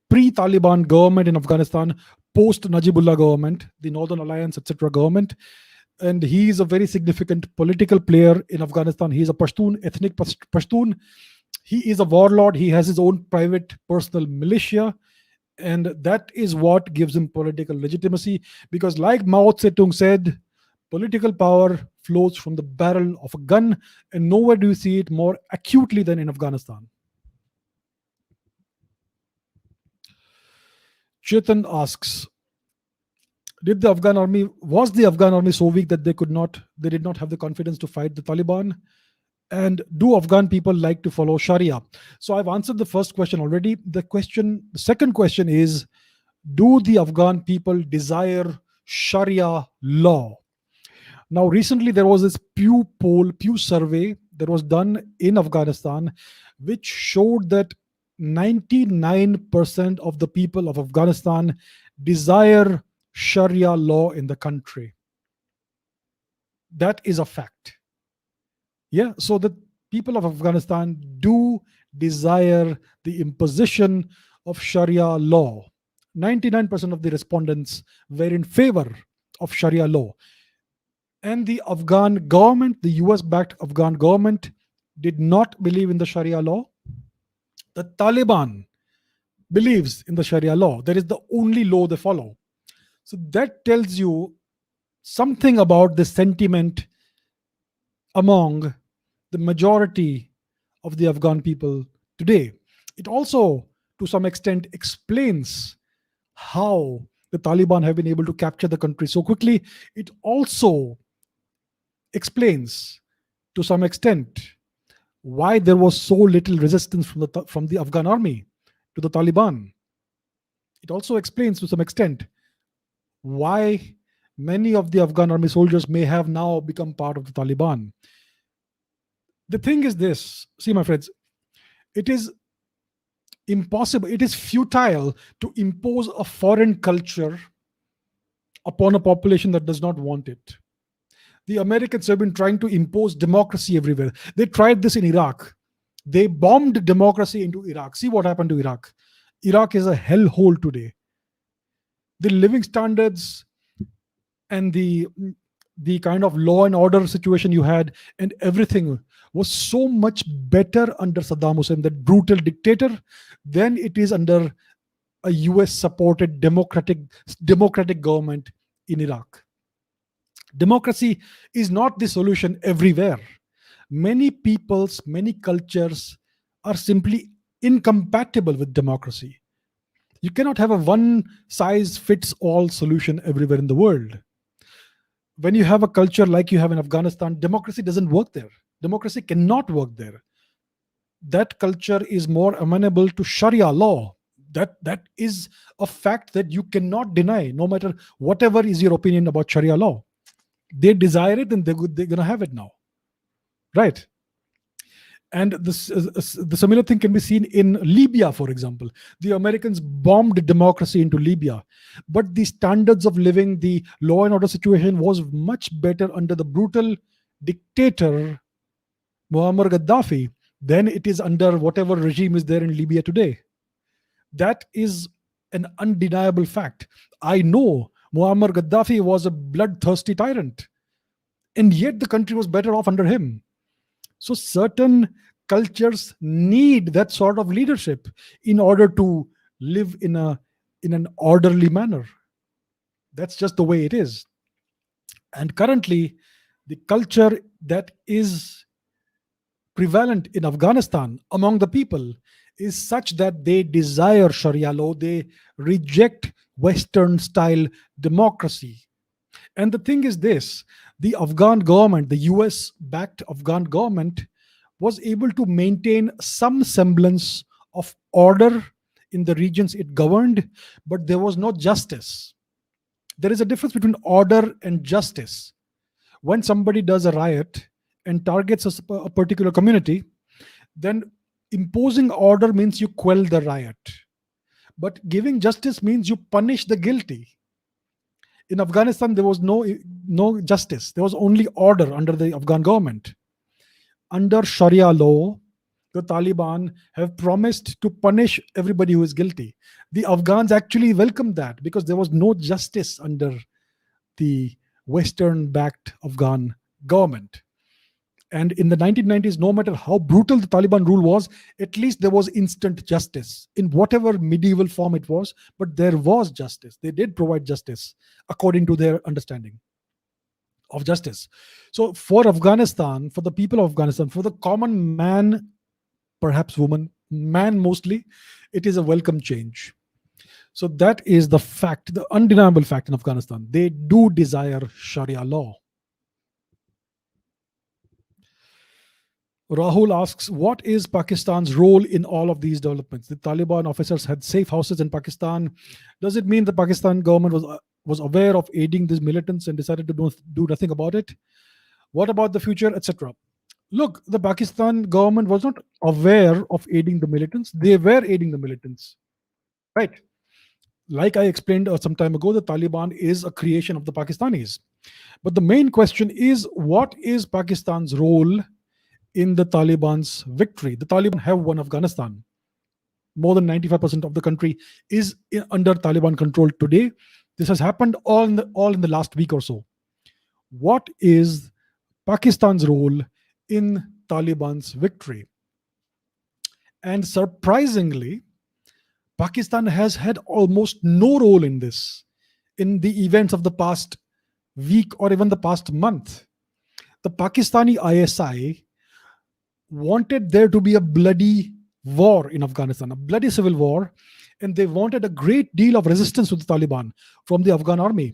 pre-Taliban government in Afghanistan, post-Najibullah government, the Northern Alliance, etc. government. And he is a very significant political player in Afghanistan. He is a Pashtun, ethnic Pashtun. He is a warlord. He has his own private personal militia. And that is what gives him political legitimacy. Because like Mao Zedong said, political power flows from the barrel of a gun, and nowhere do you see it more acutely than in Afghanistan. Chetan asks, did the Afghan army was the Afghan army so weak that they did not have the confidence to fight the Taliban? And do Afghan people like to follow Sharia? So I've answered the first question already. The second question is, do the Afghan people desire Sharia law? Now, recently there was this Pew survey that was done in Afghanistan, which showed that 99% of the people of Afghanistan desire Sharia law in the country. That is a fact. Yeah, so the people of Afghanistan do desire the imposition of Sharia law. 99% of the respondents were in favor of Sharia law. And the Afghan government, the US backed Afghan government, did not believe in the Sharia law. The Taliban believes in the Sharia law. That is the only law they follow. So that tells you something about the sentiment among the majority of the Afghan people today. It also, to some extent, explains how the Taliban have been able to capture the country so quickly. It also explains, to some extent, why there was so little resistance from the Afghan army to the Taliban. It also explains, to some extent, why many of the Afghan army soldiers may have now become part of the Taliban. The thing is this, see, my friends, it is impossible, it is futile to impose a foreign culture upon a population that does not want it. The Americans have been trying to impose democracy everywhere. They tried this in Iraq. They bombed democracy into Iraq. See what happened to Iraq. Iraq is a hellhole today. The living standards and the kind of law and order situation you had and everything was so much better under Saddam Hussein, that brutal dictator, than it is under a US supported democratic government in Iraq. Democracy is not the solution everywhere. Many peoples, many cultures are simply incompatible with democracy. You cannot have a one size fits all solution everywhere in the world. When you have a culture like you have in Afghanistan, democracy doesn't work there. Democracy cannot work there. That culture is more amenable to Sharia law. That is a fact that you cannot deny, no matter whatever is your opinion about Sharia law. They desire it and they're going to have it now. Right? And the similar thing can be seen in Libya, for example. The Americans bombed democracy into Libya, but the standards of living, the law and order situation was much better under the brutal dictator Muammar Gaddafi than it is under whatever regime is there in Libya today. That is an undeniable fact. I know Muammar Gaddafi was a bloodthirsty tyrant, and yet the country was better off under him. So certain cultures need that sort of leadership in order to live in an orderly manner. That's just the way it is. And currently, the culture that is prevalent in Afghanistan among the people is such that they desire Sharia law, they reject Western style democracy. And the thing is this, the Afghan government, the US backed Afghan government, was able to maintain some semblance of order in the regions it governed, but there was no justice. There is a difference between order and justice. When somebody does a riot and targets a particular community, then imposing order means you quell the riot. But giving justice means you punish the guilty. In Afghanistan, there was no justice. There was only order under the Afghan government. Under Sharia law, the Taliban have promised to punish everybody who is guilty. The Afghans actually welcomed that because there was no justice under the Western-backed Afghan government. And in the 1990s, no matter how brutal the Taliban rule was, at least there was instant justice in whatever medieval form it was, but there was justice. They did provide justice according to their understanding. of justice. So for Afghanistan, for the people of Afghanistan, for the common man, perhaps woman, man mostly, it is a welcome change. So that is the fact, the undeniable fact in Afghanistan. They do desire Sharia law. Rahul asks, what is Pakistan's role in all of these developments? The Taliban officers had safe houses in Pakistan. Does it mean the Pakistan government was aware of aiding these militants and decided to do nothing about it? What about the future, etc.? Look, the Pakistan government was not aware of aiding the militants. They were aiding the militants, right? Like I explained some time ago, the Taliban is a creation of the Pakistanis. But the main question is, what is Pakistan's role in the Taliban's victory? The Taliban have won Afghanistan. More than 95% of the country is under Taliban control today. This has happened all in the last week or so. What is Pakistan's role in Taliban's victory? And surprisingly, Pakistan has had almost no role in this, in the events of the past week or even the past month. The Pakistani ISI wanted there to be a bloody war in Afghanistan, a bloody civil war, and they wanted a great deal of resistance to the Taliban from the Afghan army.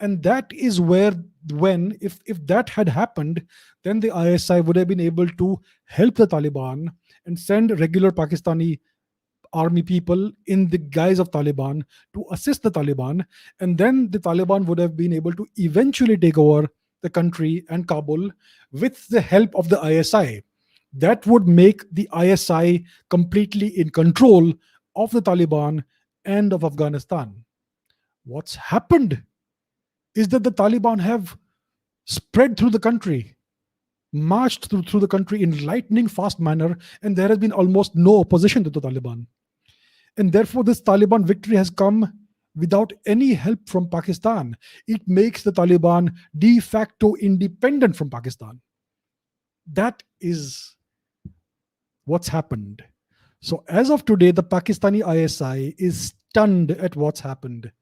And that is where, when, if that had happened, then the ISI would have been able to help the Taliban and send regular Pakistani army people in the guise of Taliban to assist the Taliban. And then the Taliban would have been able to eventually take over the country and Kabul with the help of the ISI. That would make the ISI completely in control of the Taliban and of Afghanistan. What's happened is that the Taliban have spread through the country, marched through the country in lightning fast manner, and there has been almost no opposition to the Taliban. And therefore, this Taliban victory has come without any help from Pakistan. It makes the Taliban de facto independent from Pakistan. That is what's happened. So as of today, the Pakistani ISI is stunned at what's happened.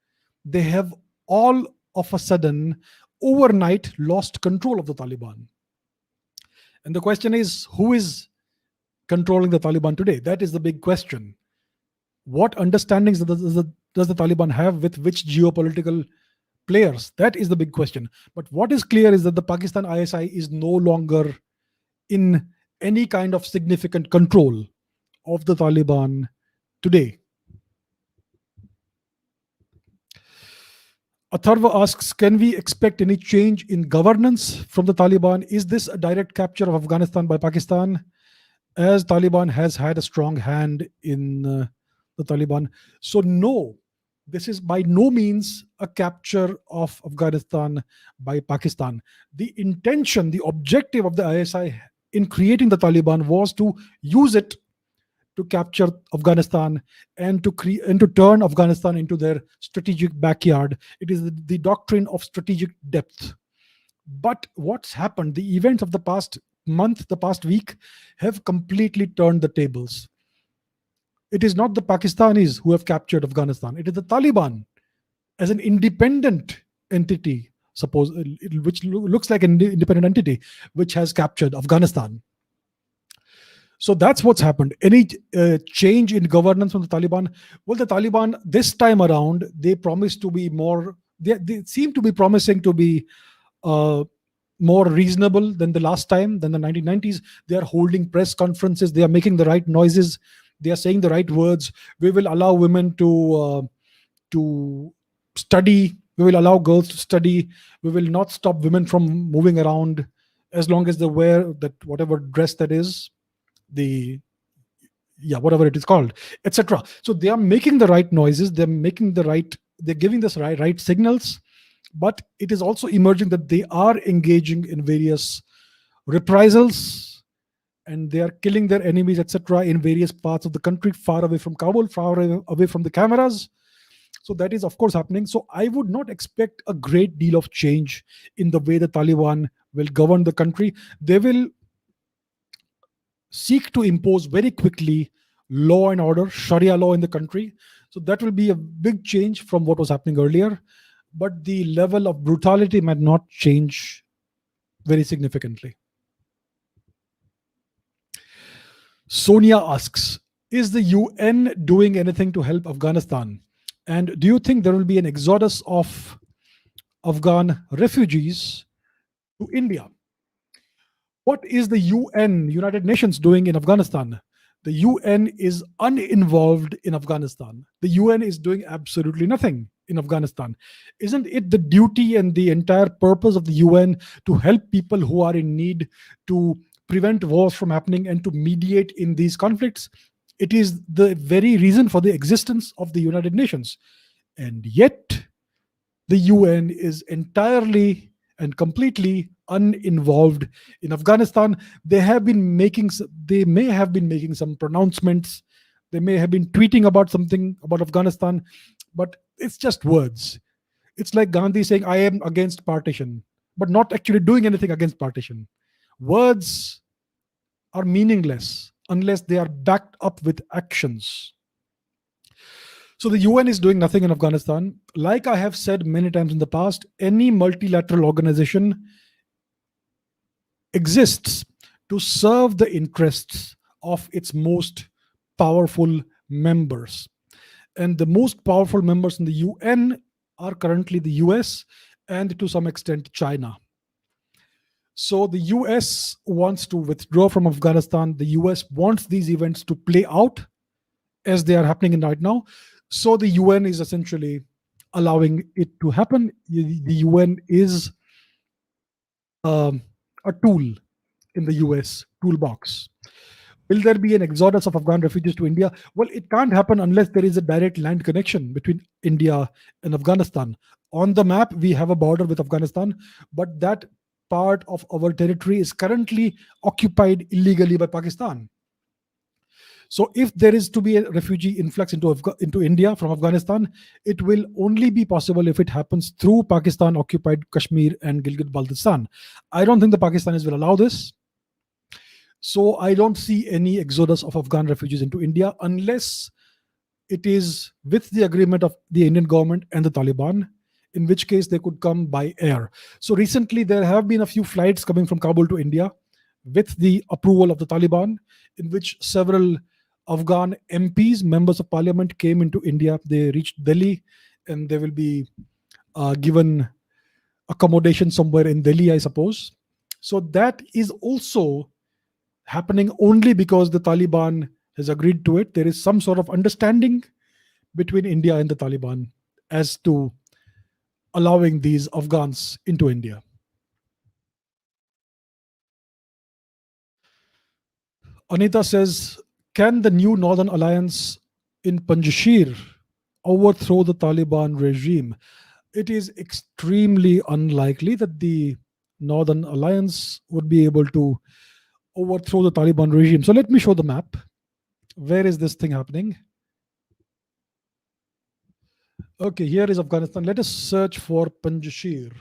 They have all of a sudden, overnight, lost control of the Taliban. And the question is, who is controlling the Taliban today? That is the big question. What understandings does the Taliban have with which geopolitical players? That is the big question. But what is clear is that the Pakistan ISI is no longer in any kind of significant control of the Taliban today. Atharva asks, can we expect any change in governance from the Taliban? Is this a direct capture of Afghanistan by Pakistan, as Taliban has had a strong hand in the Taliban? So no, this is by no means a capture of Afghanistan by Pakistan. The intention, the objective of the ISI in creating the Taliban was to use it to capture Afghanistan and to turn Afghanistan into their strategic backyard. It is the doctrine of strategic depth. But what's happened, the events of the past month, the past week, have completely turned the tables. It is not the Pakistanis who have captured Afghanistan. It is the Taliban as an independent entity, which looks like an independent entity, which has captured Afghanistan. So that's what's happened. Any change in governance from the Taliban? Well, the Taliban this time around, they promise to be more. They seem to be promising to be more reasonable than the last time, than the 1990s. They are holding press conferences. They are making the right noises. They are saying the right words. We will allow women to study. We will allow girls to study. We will not stop women from moving around as long as they wear that whatever dress that is. Whatever it is called, etc. So they are making the right noises, they're giving this right signals, but it is also emerging that they are engaging in various reprisals and they are killing their enemies, etc., in various parts of the country, far away from Kabul, far away from the cameras. So that is of course happening. So I would not expect a great deal of change in the way the Taliban will govern the country. They will seek to impose very quickly law and order, Sharia law in the country. So that will be a big change from what was happening earlier. but the level of brutality might not change very significantly. Sonia asks, is the UN doing anything to help Afghanistan? And do you think there will be an exodus of Afghan refugees to India? What is the UN, United Nations, doing in Afghanistan? The UN is uninvolved in Afghanistan. The UN is doing absolutely nothing in Afghanistan. Isn't it the duty and the entire purpose of the UN to help people who are in need, to prevent wars from happening, and to mediate in these conflicts? It is the very reason for the existence of the United Nations. And yet, the UN is entirely and completely uninvolved in Afghanistan. They may have been making some pronouncements. They may have been tweeting about something about Afghanistan, but it's just words. It's like Gandhi saying, I am against partition, but not actually doing anything against partition. Words are meaningless unless they are backed up with actions. So the UN is doing nothing in Afghanistan. Like I have said many times in the past, any multilateral organization exists to serve the interests of its most powerful members. And the most powerful members in the UN are currently the US and to some extent China. So the US wants to withdraw from Afghanistan. The US wants these events to play out as they are happening right now. So the UN is essentially allowing it to happen. The UN is a tool in the US toolbox. Will there be an exodus of Afghan refugees to India? Well, it can't happen unless there is a direct land connection between India and Afghanistan. On the map, we have a border with Afghanistan, but that part of our territory is currently occupied illegally by Pakistan. So if there is to be a refugee influx into India from Afghanistan, it will only be possible if it happens through Pakistan occupied Kashmir and Gilgit-Baltistan. I don't think the Pakistanis will allow this. So I don't see any exodus of Afghan refugees into India unless it is with the agreement of the Indian government and the Taliban, in which case they could come by air. So recently there have been a few flights coming from Kabul to India with the approval of the Taliban, in which several Afghan MPs, members of parliament, came into India. They reached Delhi and they will be given accommodation somewhere in Delhi, I suppose. So that is also happening only because the Taliban has agreed to it. There is some sort of understanding between India and the Taliban as to allowing these Afghans into India. Anita says, can the new Northern Alliance in Panjshir overthrow the Taliban regime? It is extremely unlikely that the Northern Alliance would be able to overthrow the Taliban regime. So let me show the map. Where is this thing happening? Okay, here is Afghanistan. Let us search for Panjshir.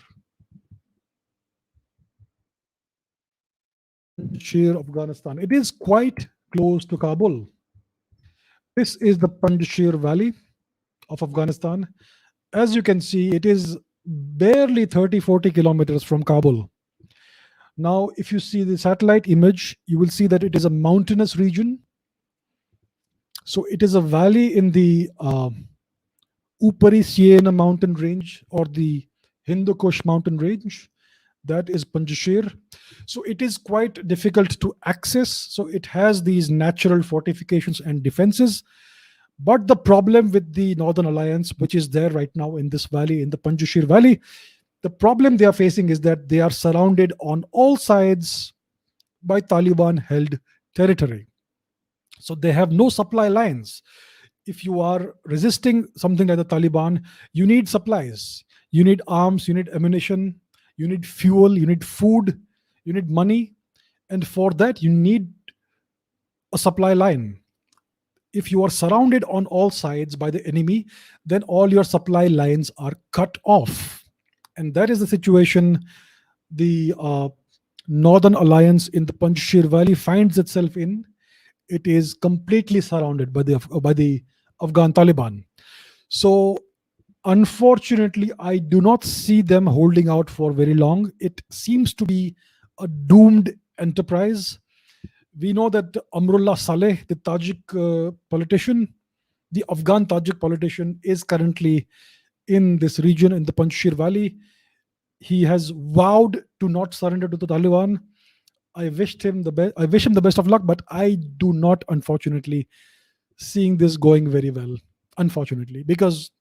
Panjshir, Afghanistan. It is quite close to Kabul. This is the Panjshir Valley of Afghanistan. As you can see, it is barely 30-40 kilometers from Kabul. Now, if you see the satellite image, you will see that it is a mountainous region. So it is a valley in the Upari Siena mountain range or the Hindu Kush mountain range. That is Panjshir. So it is quite difficult to access. So it has these natural fortifications and defenses. But the problem with the Northern Alliance, which is there right now in this valley, in the Panjshir Valley, the problem they are facing is that they are surrounded on all sides by Taliban-held territory. So they have no supply lines. If you are resisting something like the Taliban, you need supplies. You need arms, you need ammunition, you need fuel, you need food, you need money. And for that, you need a supply line. If you are surrounded on all sides by the enemy, then all your supply lines are cut off. And that is the situation the Northern Alliance in the Panjshir Valley finds itself in. It is completely surrounded by the Afghan Taliban. So Unfortunately, I do not see them holding out for very long. It seems to be a doomed enterprise. We know that Amrullah Saleh, the Tajik politician, the Afghan Tajik politician, is currently in this region in the Panjshir Valley. He has vowed to not surrender to the Taliban. I wished him the best. I wish him the best of luck, but I do not, unfortunately, seeing this going very well. Unfortunately, because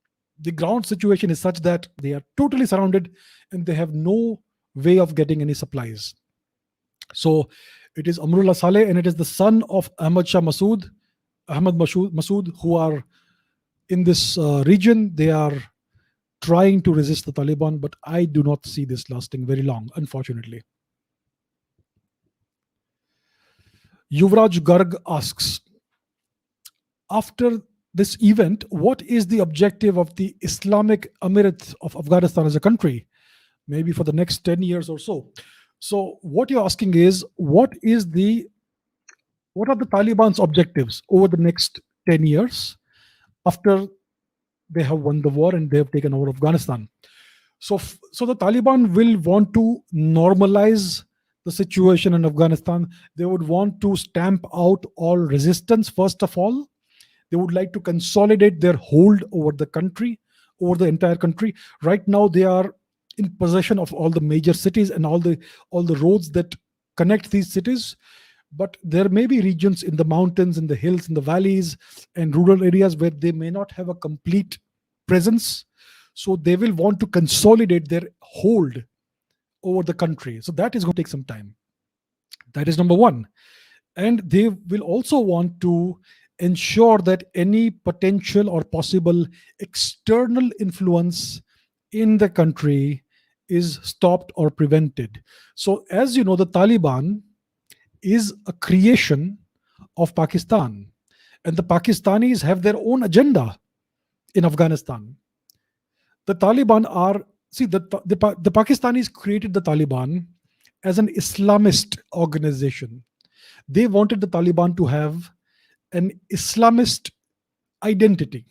the ground situation is such that they are totally surrounded and they have no way of getting any supplies. So it is Amrullah Saleh and it is the son of Ahmad Masood, who are in this region. They are trying to resist the Taliban, but I do not see this lasting very long, unfortunately. Yuvraj Garg asks, after this event, what is the objective of the Islamic Emirate of Afghanistan as a country, maybe for the next 10 years or so? So what you're asking is, what are the Taliban's objectives over the next 10 years after they have won the war and they have taken over Afghanistan? So the Taliban will want to normalize the situation in Afghanistan. They would want to stamp out all resistance, first of all. They would like to consolidate their hold over the country, over the entire country. Right now, they are in possession of all the major cities and all the roads that connect these cities. But there may be regions in the mountains, in the hills, in the valleys, and rural areas where they may not have a complete presence. So they will want to consolidate their hold over the country. So that is going to take some time. That is number one. And they will also want to ensure that any potential or possible external influence in the country is stopped or prevented. So, as you know, the Taliban is a creation of Pakistan, and the Pakistanis have their own agenda in Afghanistan. The Taliban are, see, the Pakistanis created the Taliban as an Islamist organization. They wanted the Taliban to have an Islamist identity.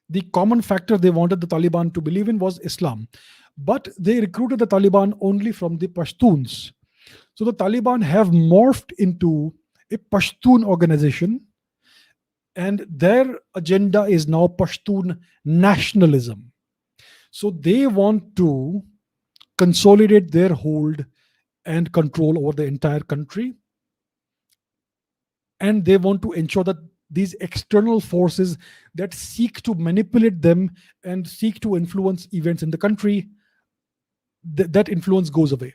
The common factor they wanted the Taliban to believe in was Islam. But they recruited the Taliban only from the Pashtuns. So the Taliban have morphed into a Pashtun organization, and their agenda is now Pashtun nationalism. So they want to consolidate their hold and control over the entire country. And they want to ensure that these external forces that seek to manipulate them and seek to influence events in the country, that influence goes away.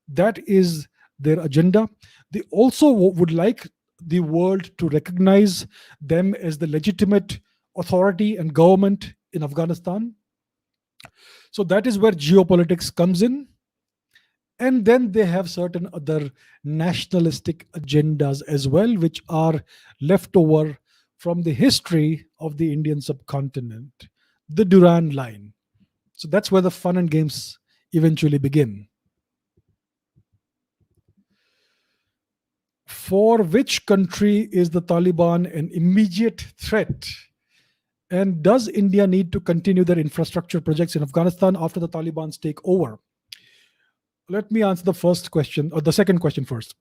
That is their agenda. They also would like the world to recognize them as the legitimate authority and government in Afghanistan. So that is where geopolitics comes in. And then they have certain other nationalistic agendas as well, which are left over from the history of the Indian subcontinent, the Durand Line. So that's where the fun and games eventually begin. For which country is the Taliban an immediate threat? And does India need to continue their infrastructure projects in Afghanistan after the Taliban's take over? Let me answer the first question, or the second question first.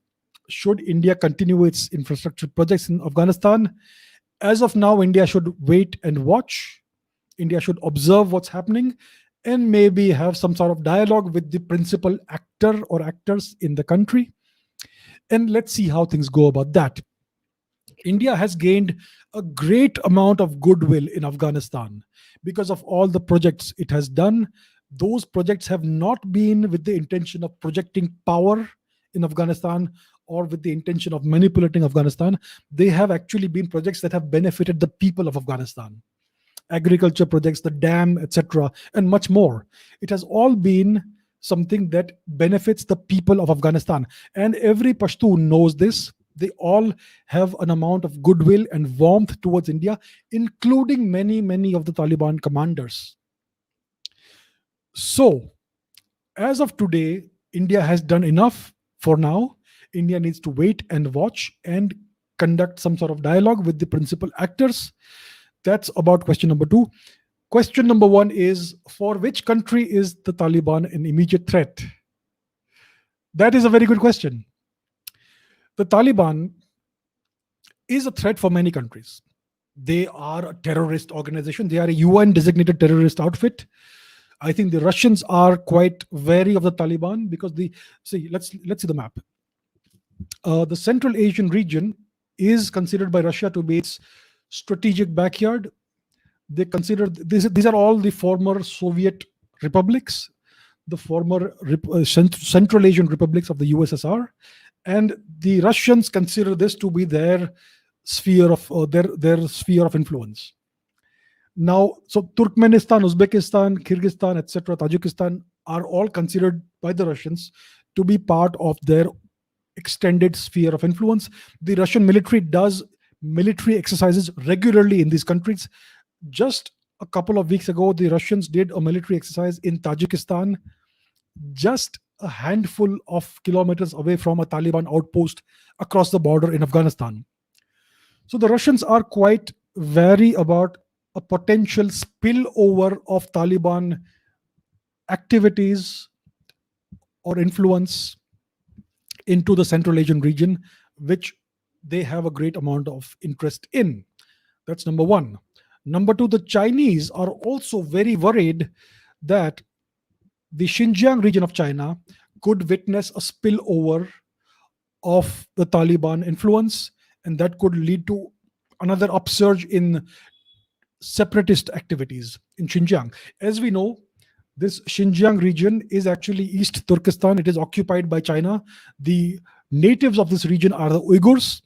Should India continue its infrastructure projects in Afghanistan? As of now, India should wait and watch. India should observe what's happening and maybe have some sort of dialogue with the principal actor or actors in the country. And let's see how things go about that. India has gained a great amount of goodwill in Afghanistan because of all the projects it has done. Those projects have not been with the intention of projecting power in Afghanistan or with the intention of manipulating Afghanistan. They have actually been projects that have benefited the people of Afghanistan. Agriculture projects, the dam, etc., and much more. It has all been something that benefits the people of Afghanistan. And every Pashtun knows this. They all have an amount of goodwill and warmth towards India, including many of the Taliban commanders. So, as of today, India has done enough for now. India needs to wait and watch and conduct some sort of dialogue with the principal actors. That's about question number two. Question number one is, for which country is the Taliban an immediate threat? That is a very good question. The Taliban is a threat for many countries. They are a terrorist organization. They are a UN designated terrorist outfit. I think the Russians are quite wary of the Taliban because the see let's see the map. The Central Asian region is considered by Russia to be its strategic backyard. They consider these are all the former Soviet republics, the former Central Asian republics of the USSR, and the Russians consider this to be their sphere of their sphere of influence. Now, so Turkmenistan, Uzbekistan, Kyrgyzstan, etc., Tajikistan are all considered by the Russians to be part of their extended sphere of influence. The Russian military does military exercises regularly in these countries. Just a couple of weeks ago, the Russians did a military exercise in Tajikistan, just a handful of kilometers away from a Taliban outpost across the border in Afghanistan. So the Russians are quite wary about a potential spillover of Taliban activities or influence into the Central Asian region, which they have a great amount of interest in. That's number one. Number two, the Chinese are also very worried that the Xinjiang region of China could witness a spillover of the Taliban influence, and that could lead to another upsurge in separatist activities in Xinjiang. As we know, this Xinjiang region is actually East Turkestan. It is occupied by China. The natives of this region are the Uyghurs,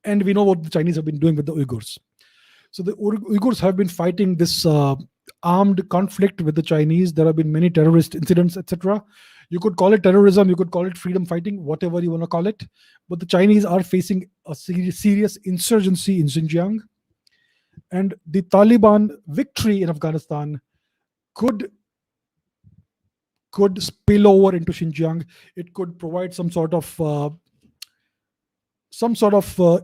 and we know what the Chinese have been doing with the Uyghurs. So the Uyghurs have been fighting this armed conflict with the Chinese. There have been many terrorist incidents, etc. You could call it terrorism, you could call it freedom fighting, whatever you want to call it. But the Chinese are facing a serious insurgency in Xinjiang. And the Taliban victory in Afghanistan could spill over into Xinjiang. It could provide some sort of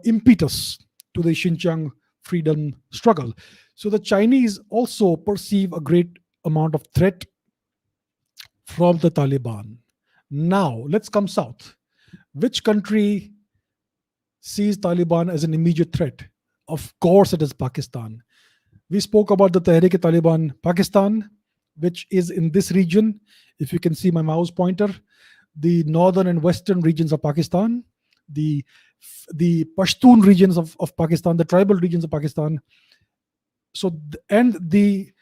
impetus to the Xinjiang freedom struggle. So the Chinese also perceive a great amount of threat from the Taliban. Now, let's come south. Which country sees Taliban as an immediate threat? Of course, it is Pakistan. We spoke about the Tehrik-e-Taliban Pakistan, which is in this region. If you can see my mouse pointer, the northern and western regions of Pakistan, the Pashtun regions of Pakistan, the tribal regions of Pakistan. So, and the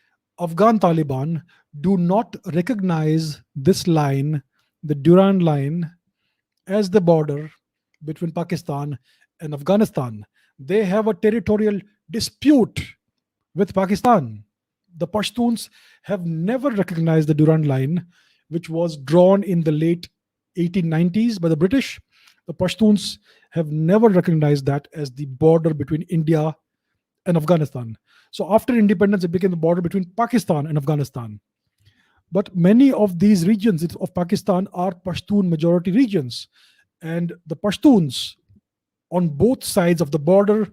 Afghan Taliban do not recognize this line, the Durand line, as the border between Pakistan and Afghanistan. They have a territorial dispute with Pakistan. The Pashtuns have never recognized the Durand line, which was drawn in the late 1890s by the British. The Pashtuns have never recognized that as the border between India and Afghanistan. So after independence, it became the border between Pakistan and Afghanistan. But many of these regions of Pakistan are Pashtun majority regions. And the Pashtuns on both sides of the border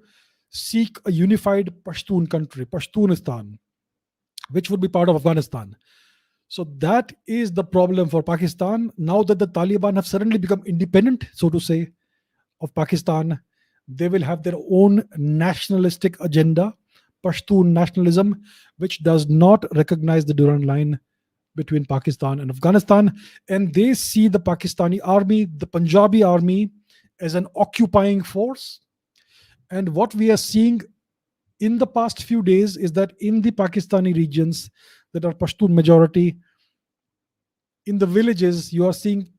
seek a unified Pashtun country, Pashtunistan, which would be part of Afghanistan. So that is the problem for Pakistan. Now that the Taliban have suddenly become independent, so to say, of Pakistan, they will have their own nationalistic agenda, Pashtun nationalism, which does not recognize the Durand line between Pakistan and Afghanistan. And they see the Pakistani army, the Punjabi army, as an occupying force. And what we are seeing in the past few days is that in the Pakistani regions that are Pashtun majority, in the villages, you are seeing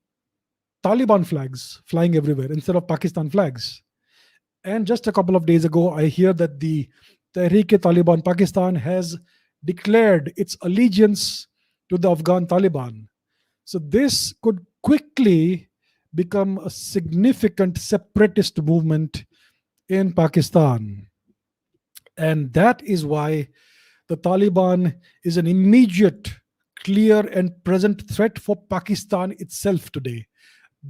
Taliban flags flying everywhere instead of Pakistan flags. And just a couple of days ago, I hear that the Tehrik-e-Taliban Pakistan has declared its allegiance to the Afghan Taliban. So this could quickly become a significant separatist movement in Pakistan. And that is why the Taliban is an immediate, clear, and present threat for Pakistan itself today.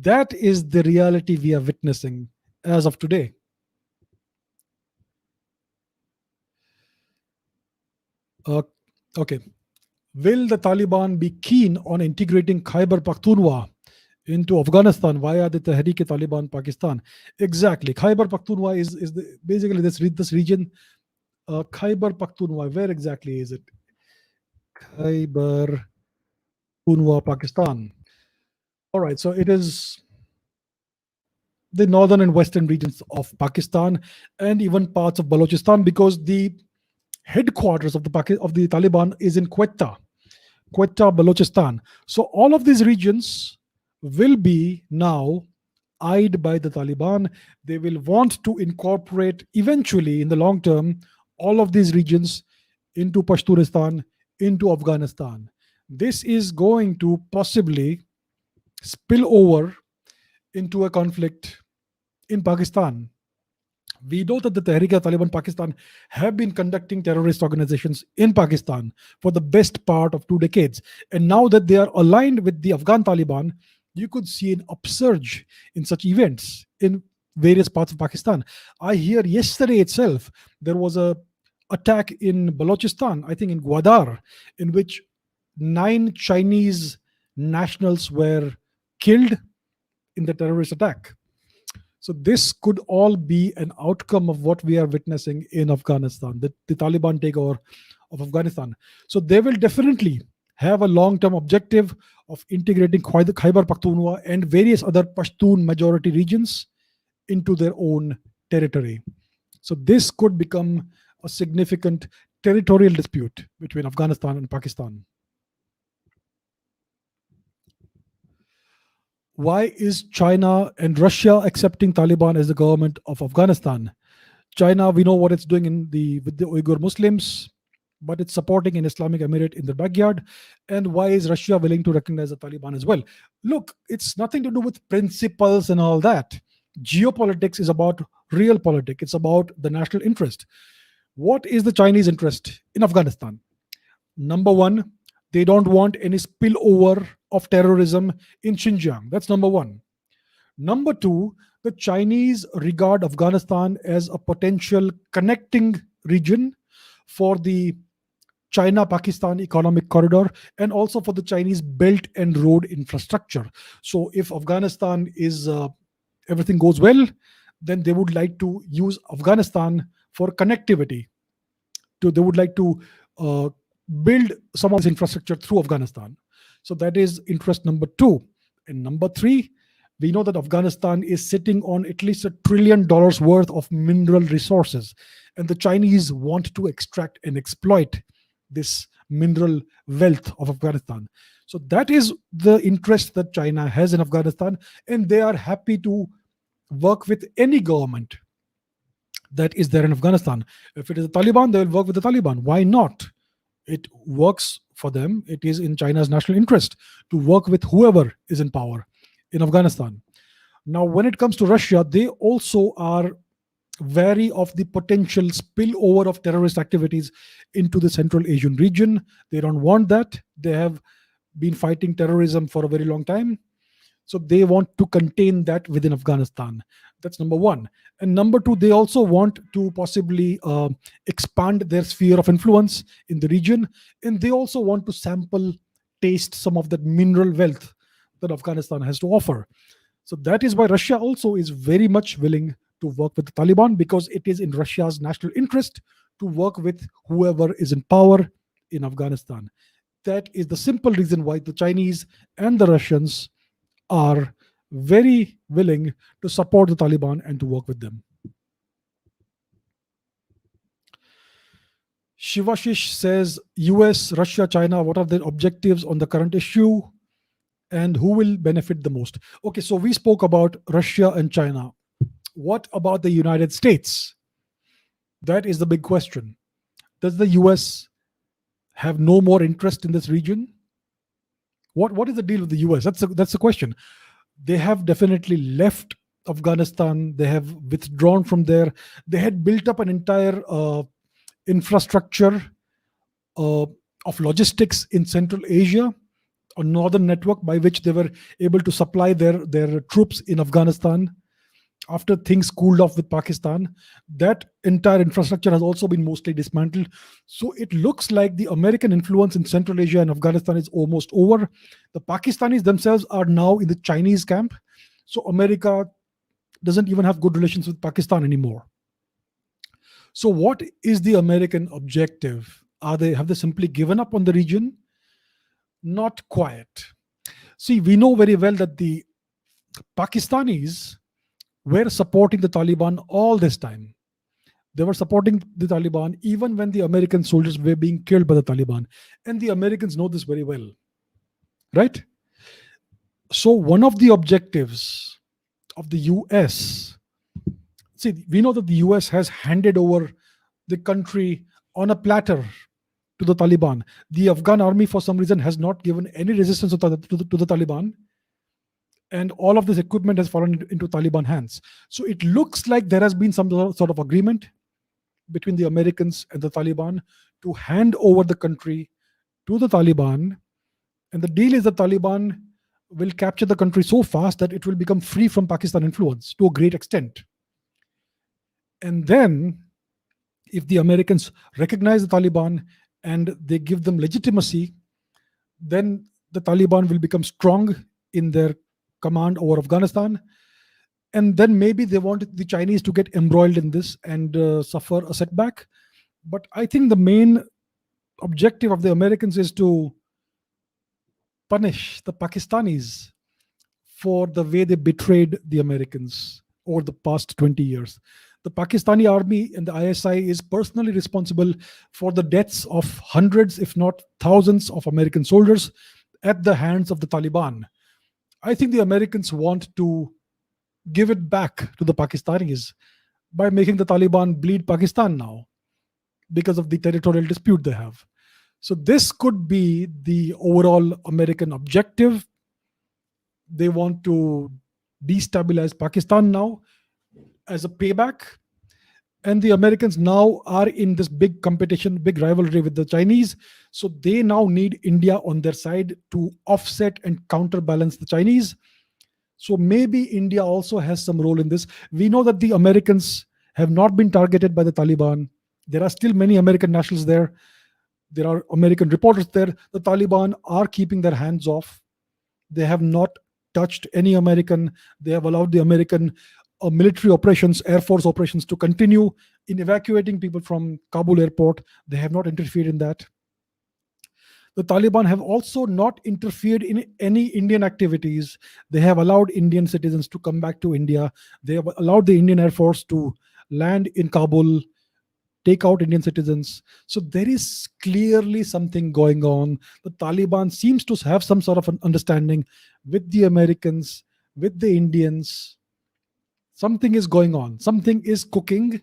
That is the reality we are witnessing as of today. Okay. Will the Taliban be keen on integrating Khyber Pakhtunkhwa into Afghanistan via the Tehrik-e-Taliban Pakistan? Exactly. Khyber Pakhtunkhwa is basically this region. Khyber Pakhtunkhwa, where exactly is it? Khyber Pakhtunkhwa, Pakistan. All right, so it is the northern and western regions of Pakistan and even parts of Balochistan, because the headquarters of the Taliban is in Quetta, Balochistan. So all of these regions will be now eyed by the Taliban. They will want to incorporate eventually in the long term all of these regions into Pashtunistan, into Afghanistan. This is going to possibly spill over into a conflict in Pakistan. We know that the Tehrik-e-Taliban Pakistan have been conducting terrorist organizations in Pakistan for the best part of 2 decades. And now that they are aligned with the Afghan Taliban, you could see an upsurge in such events in various parts of Pakistan. I hear yesterday itself there was a attack in Balochistan, I think in Gwadar, in which 9 Chinese nationals were killed in the terrorist attack. So this could all be an outcome of what we are witnessing in Afghanistan, the Taliban takeover of Afghanistan. So they will definitely have a long-term objective of integrating Khyber Pakhtunkhwa and various other Pashtun majority regions into their own territory. So this could become a significant territorial dispute between Afghanistan and Pakistan. Why is China and Russia accepting Taliban as the government of Afghanistan? China, we know what it's doing with the Uyghur Muslims, but it's supporting an Islamic Emirate in their backyard. And why is Russia willing to recognize the Taliban as well? Look, it's nothing to do with principles and all that. Geopolitics is about real politics. It's about the national interest. What is the Chinese interest in Afghanistan? Number one, they don't want any spillover of terrorism in Xinjiang. That's number one. Number two, the Chinese regard Afghanistan as a potential connecting region for the China Pakistan economic corridor and also for the Chinese belt and road infrastructure. So, if Afghanistan is everything goes well, then they would like to use Afghanistan for connectivity. They would like to uh, build some of this infrastructure through Afghanistan. So that is interest number two. And number three, we know that Afghanistan is sitting on at least $1 trillion worth of mineral resources. And the Chinese want to extract and exploit this mineral wealth of Afghanistan. So that is the interest that China has in Afghanistan. And they are happy to work with any government that is there in Afghanistan. If it is the Taliban, they will work with the Taliban. Why not? It works for them. It is in China's national interest to work with whoever is in power in Afghanistan. Now, when it comes to Russia, they also are wary of the potential spillover of terrorist activities into the Central Asian region. They don't want that. They have been fighting terrorism for a very long time. So they want to contain that within Afghanistan. That's number one. And number two, they also want to possibly expand their sphere of influence in the region. And they also want to taste some of that mineral wealth that Afghanistan has to offer. So that is why Russia also is very much willing to work with the Taliban, because it is in Russia's national interest to work with whoever is in power in Afghanistan. That is the simple reason why the Chinese and the Russians are very willing to support the Taliban and to work with them. Shivashish says, US, Russia, China, what are their objectives on the current issue and who will benefit the most? Okay, so we spoke about Russia and China. What about the United States? That is the big question. Does the US have no more interest in this region? What is the deal with the US? That's the question. They have definitely left Afghanistan. They have withdrawn from there. They had built up an entire infrastructure of logistics in Central Asia, a northern network by which they were able to supply their troops in Afghanistan. after things cooled off with Pakistan, that entire infrastructure has also been mostly dismantled. So it looks like the American influence in Central Asia and Afghanistan is almost over. The Pakistanis themselves are now in the Chinese camp. So America doesn't even have good relations with Pakistan anymore. So what is the American objective? Have they simply given up on the region? Not quite. See, we know very well that the Pakistanis were supporting the Taliban all this time. They were supporting the Taliban even when the American soldiers were being killed by the Taliban. And the Americans know this very well, right? So, one of the objectives of the US, see, we know that the US has handed over the country on a platter to the Taliban. The Afghan army, for some reason, has not given any resistance to the Taliban, and all of this equipment has fallen into Taliban hands. So it looks like there has been some sort of agreement between the Americans and the Taliban to hand over the country to the Taliban. And the deal is the Taliban will capture the country so fast that it will become free from Pakistan influence to a great extent. And then, if the Americans recognize the Taliban and they give them legitimacy, then the Taliban will become strong in their command over Afghanistan. And then maybe they want the Chinese to get embroiled in this and suffer a setback. But I think the main objective of the Americans is to punish the Pakistanis for the way they betrayed the Americans over the past 20 years. The Pakistani army and the ISI is personally responsible for the deaths of hundreds, if not thousands, of American soldiers at the hands of the Taliban. I think the Americans want to give it back to the Pakistanis by making the Taliban bleed Pakistan now because of the territorial dispute they have. So, this could be the overall American objective. They want to destabilize Pakistan now as a payback. And the Americans now are in this big competition, big rivalry with the Chinese. So they now need India on their side to offset and counterbalance the Chinese. So maybe India also has some role in this. We know that the Americans have not been targeted by the Taliban. There are still many American nationals there. There are American reporters there. The Taliban are keeping their hands off. They have not touched any American. They have allowed the American military operations, Air Force operations to continue in evacuating people from Kabul airport. They have not interfered in that. The Taliban have also not interfered in any Indian activities. They have allowed Indian citizens to come back to India. They have allowed the Indian Air Force to land in Kabul, take out Indian citizens. So there is clearly something going on. The Taliban seems to have some sort of an understanding with the Americans, with the Indians. Something is going on. Something is cooking.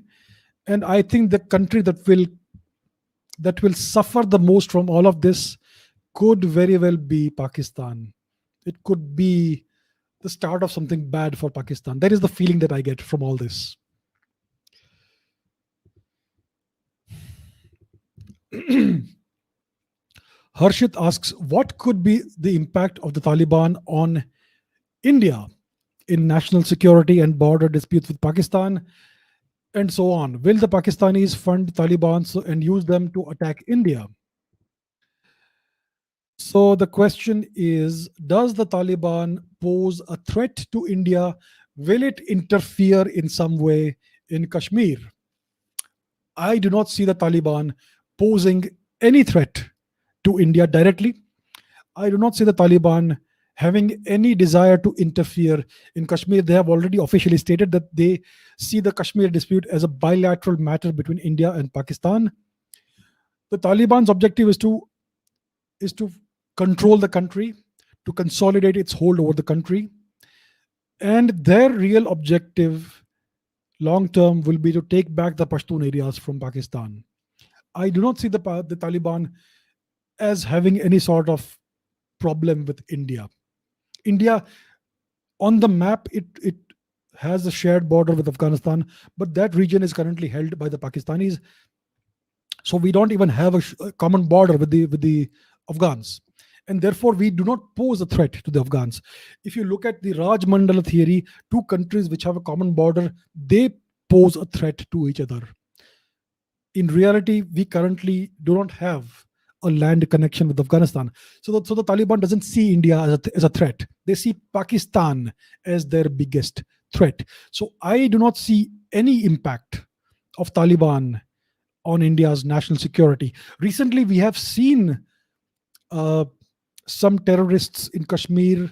And I think the country that will suffer the most from all of this could very well be Pakistan. It could be the start of something bad for Pakistan. That is the feeling that I get from all this. Harshit asks, what could be the impact of the Taliban on India in national security and border disputes with Pakistan, and so on? Will the Pakistanis fund Taliban and use them to attack India? So the question is, does the Taliban pose a threat to India? Will it interfere in some way in Kashmir? I do not see the Taliban posing any threat to India directly. I do not see the Taliban having any desire to interfere in Kashmir. They have already officially stated that they see the Kashmir dispute as a bilateral matter between India and Pakistan. The Taliban's objective is to control the country, to consolidate its hold over the country. And their real objective long term will be to take back the Pashtun areas from Pakistan. I do not see the Taliban as having any sort of problem with India. India, on the map, it has a shared border with Afghanistan, but that region is currently held by the Pakistanis. So we don't even have a common border with the Afghans. and therefore we do not pose a threat to the Afghans. If you look at the Raj Mandala theory, two countries which have a common border, they pose a threat to each other. In reality, we currently do not have a land connection with Afghanistan. So the Taliban doesn't see India as a threat. They see Pakistan as their biggest threat. So I do not see any impact of Taliban on India's national security. Recently, we have seen uh, some terrorists in Kashmir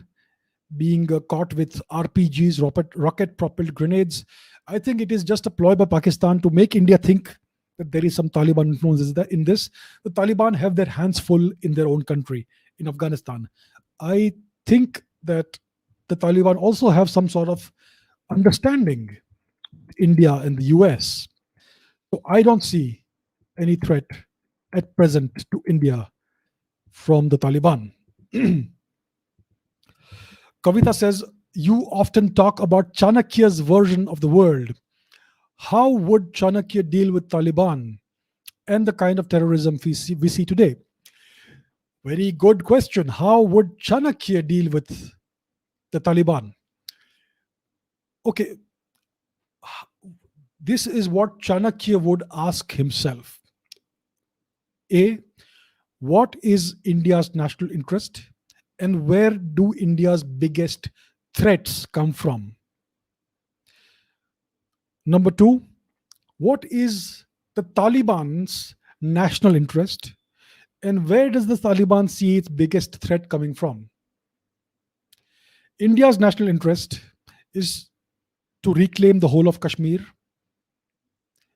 being caught with RPGs, rocket propelled grenades. I think it is just a ploy by Pakistan to make India think that there is some Taliban influence in this. The Taliban have their hands full in their own country, in Afghanistan. I think that the Taliban also have some sort of understanding India and the US. So I don't see any threat at present to India from the Taliban. Kavita says, you often talk about Chanakya's version of the world. How would Chanakya deal with Taliban and the kind of terrorism we see today? Very good question. How would Chanakya deal with the Taliban? Okay, this is what Chanakya would ask himself. A, what is India's national interest? And where do India's biggest threats come from? Number two, what is the Taliban's national interest? And where does the Taliban see its biggest threat coming from? India's national interest is to reclaim the whole of Kashmir.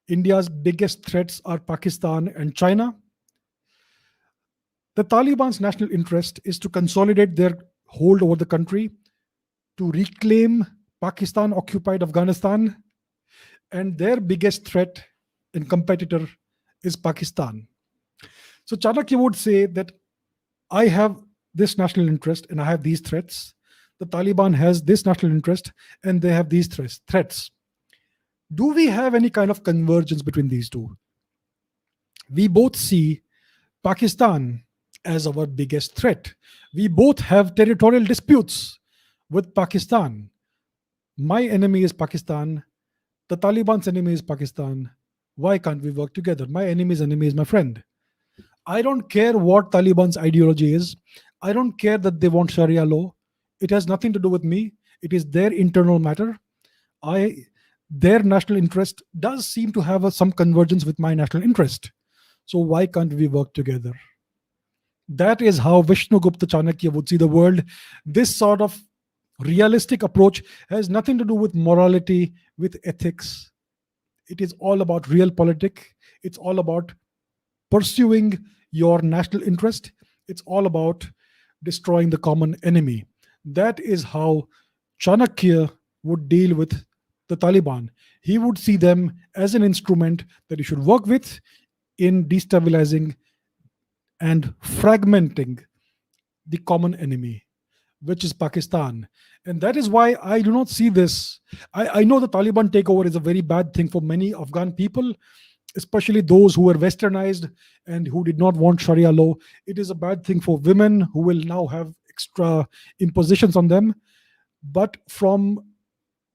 India's biggest threats are Pakistan and China. The Taliban's national interest is to consolidate their hold over the country, to reclaim Pakistan occupied Afghanistan, and their biggest threat and competitor is Pakistan. So Chanakya would say that I have this national interest and I have these threats. The Taliban has this national interest and they have these threats. Do we have any kind of convergence between these two? We both see Pakistan as our biggest threat. We both have territorial disputes with Pakistan. My enemy is Pakistan. The Taliban's enemy is Pakistan. Why can't we work together? My enemy's enemy is my friend. I don't care what Taliban's ideology is. I don't care that they want Sharia law. It has nothing to do with me. It is their internal matter. Their national interest does seem to have some convergence with my national interest. So why can't we work together? That is how Vishnugupta Chanakya would see the world. This sort of realistic approach has nothing to do with morality, with ethics. It is all about realpolitik. It's all about pursuing your national interest. It's all about destroying the common enemy. That is how Chanakya would deal with the Taliban. He would see them as an instrument that he should work with in destabilizing and fragmenting the common enemy, which is Pakistan. And that is why I do not see this. I know the Taliban takeover is a very bad thing for many Afghan people, especially those who were westernized and who did not want Sharia law. It is a bad thing for women who will now have extra impositions on them. But from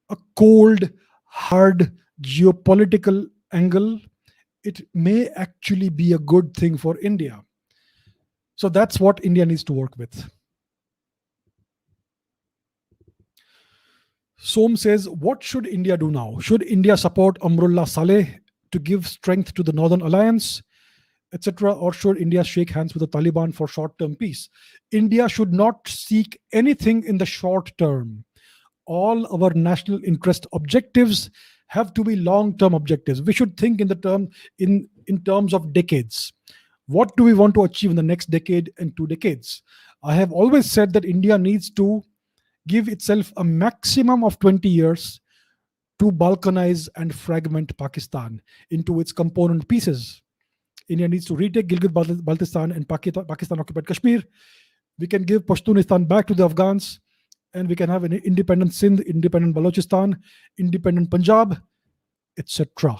a cold, hard geopolitical angle, it may actually be a good thing for India. So that's what India needs to work with. Som says, what should India do now? Should India support Amrullah Saleh to give strength to the Northern Alliance, etc., or should India shake hands with the Taliban for short-term peace? India should not seek anything in the short term. All our national interest objectives have to be long-term objectives. We should think in terms of decades. What do we want to achieve in the next decade and 2 decades? I have always said that India needs to give itself a maximum of 20 years to balkanize and fragment Pakistan into its component pieces. India needs to retake Gilgit-Baltistan and Pakistan-occupied Kashmir. We can give Pashtunistan back to the Afghans, and we can have an independent Sindh, independent Balochistan, independent Punjab, etc.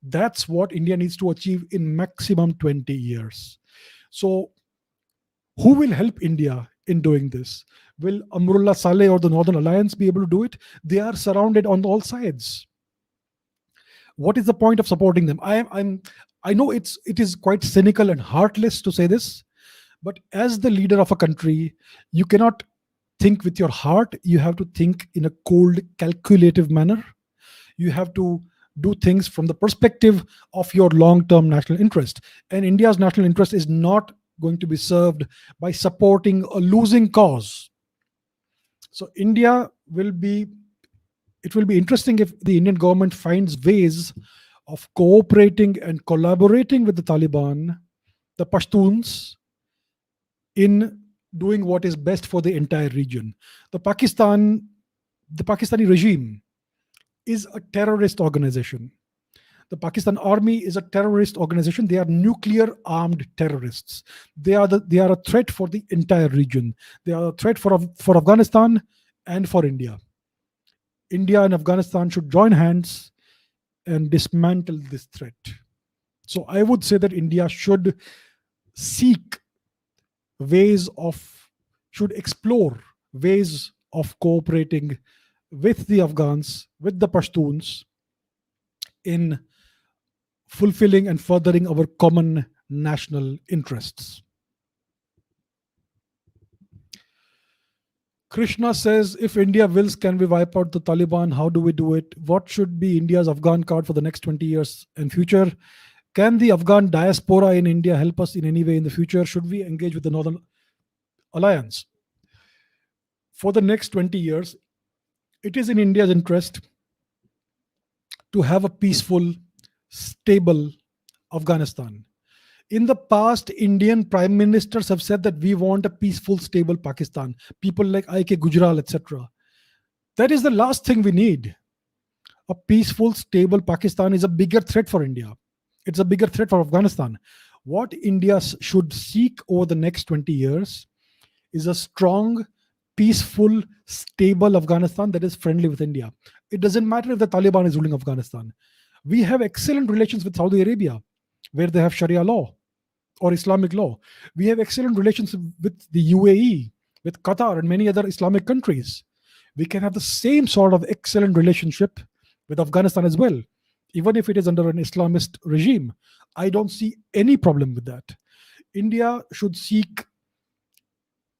That's what India needs to achieve in maximum 20 years. So Who will help India in doing this? Will Amrullah Saleh or the Northern Alliance be able to do it? They are surrounded on all sides. What is the point of supporting them? I know it is quite cynical and heartless to say this, but as the leader of a country, you cannot think with your heart. You have to think in a cold, calculative manner. You have to do things from the perspective of your long term national interest. And India's national interest is not going to be served by supporting a losing cause. So, it will be interesting if the Indian government finds ways of cooperating and collaborating with the Taliban, the Pashtuns, in doing what is best for the entire region. The the Pakistani regime is a terrorist organization. The Pakistan army is a terrorist organization. They are nuclear armed terrorists. They are a threat for the entire region. They are a threat for Afghanistan and for India. India and Afghanistan should join hands and dismantle this threat. So I would say that India seek ways of should explore ways of cooperating with the Afghans, with the Pashtuns, in fulfilling and furthering our common national interests. Krishna says, if India wills, can we wipe out the Taliban? How do we do it? What should be India's Afghan card for the next 20 years and future? Can the Afghan diaspora in India help us in any way in the future? Should we engage with the Northern Alliance? For the next 20 years, it is in India's interest to have a peaceful, stable Afghanistan. In the past, Indian prime ministers have said that we want a peaceful, stable Pakistan. People like I.K. Gujral, etc. That is the last thing we need. A peaceful, stable Pakistan is a bigger threat for India. It's a bigger threat for Afghanistan. What India should seek over the next 20 years is a strong, peaceful, stable Afghanistan that is friendly with India. It doesn't matter if the Taliban is ruling Afghanistan. We have excellent relations with Saudi Arabia, where they have Sharia law or Islamic law. We have excellent relations with the UAE, with Qatar, and many other Islamic countries. We can have the same sort of excellent relationship with Afghanistan as well, even if it is under an Islamist regime. I don't see any problem with that. India should seek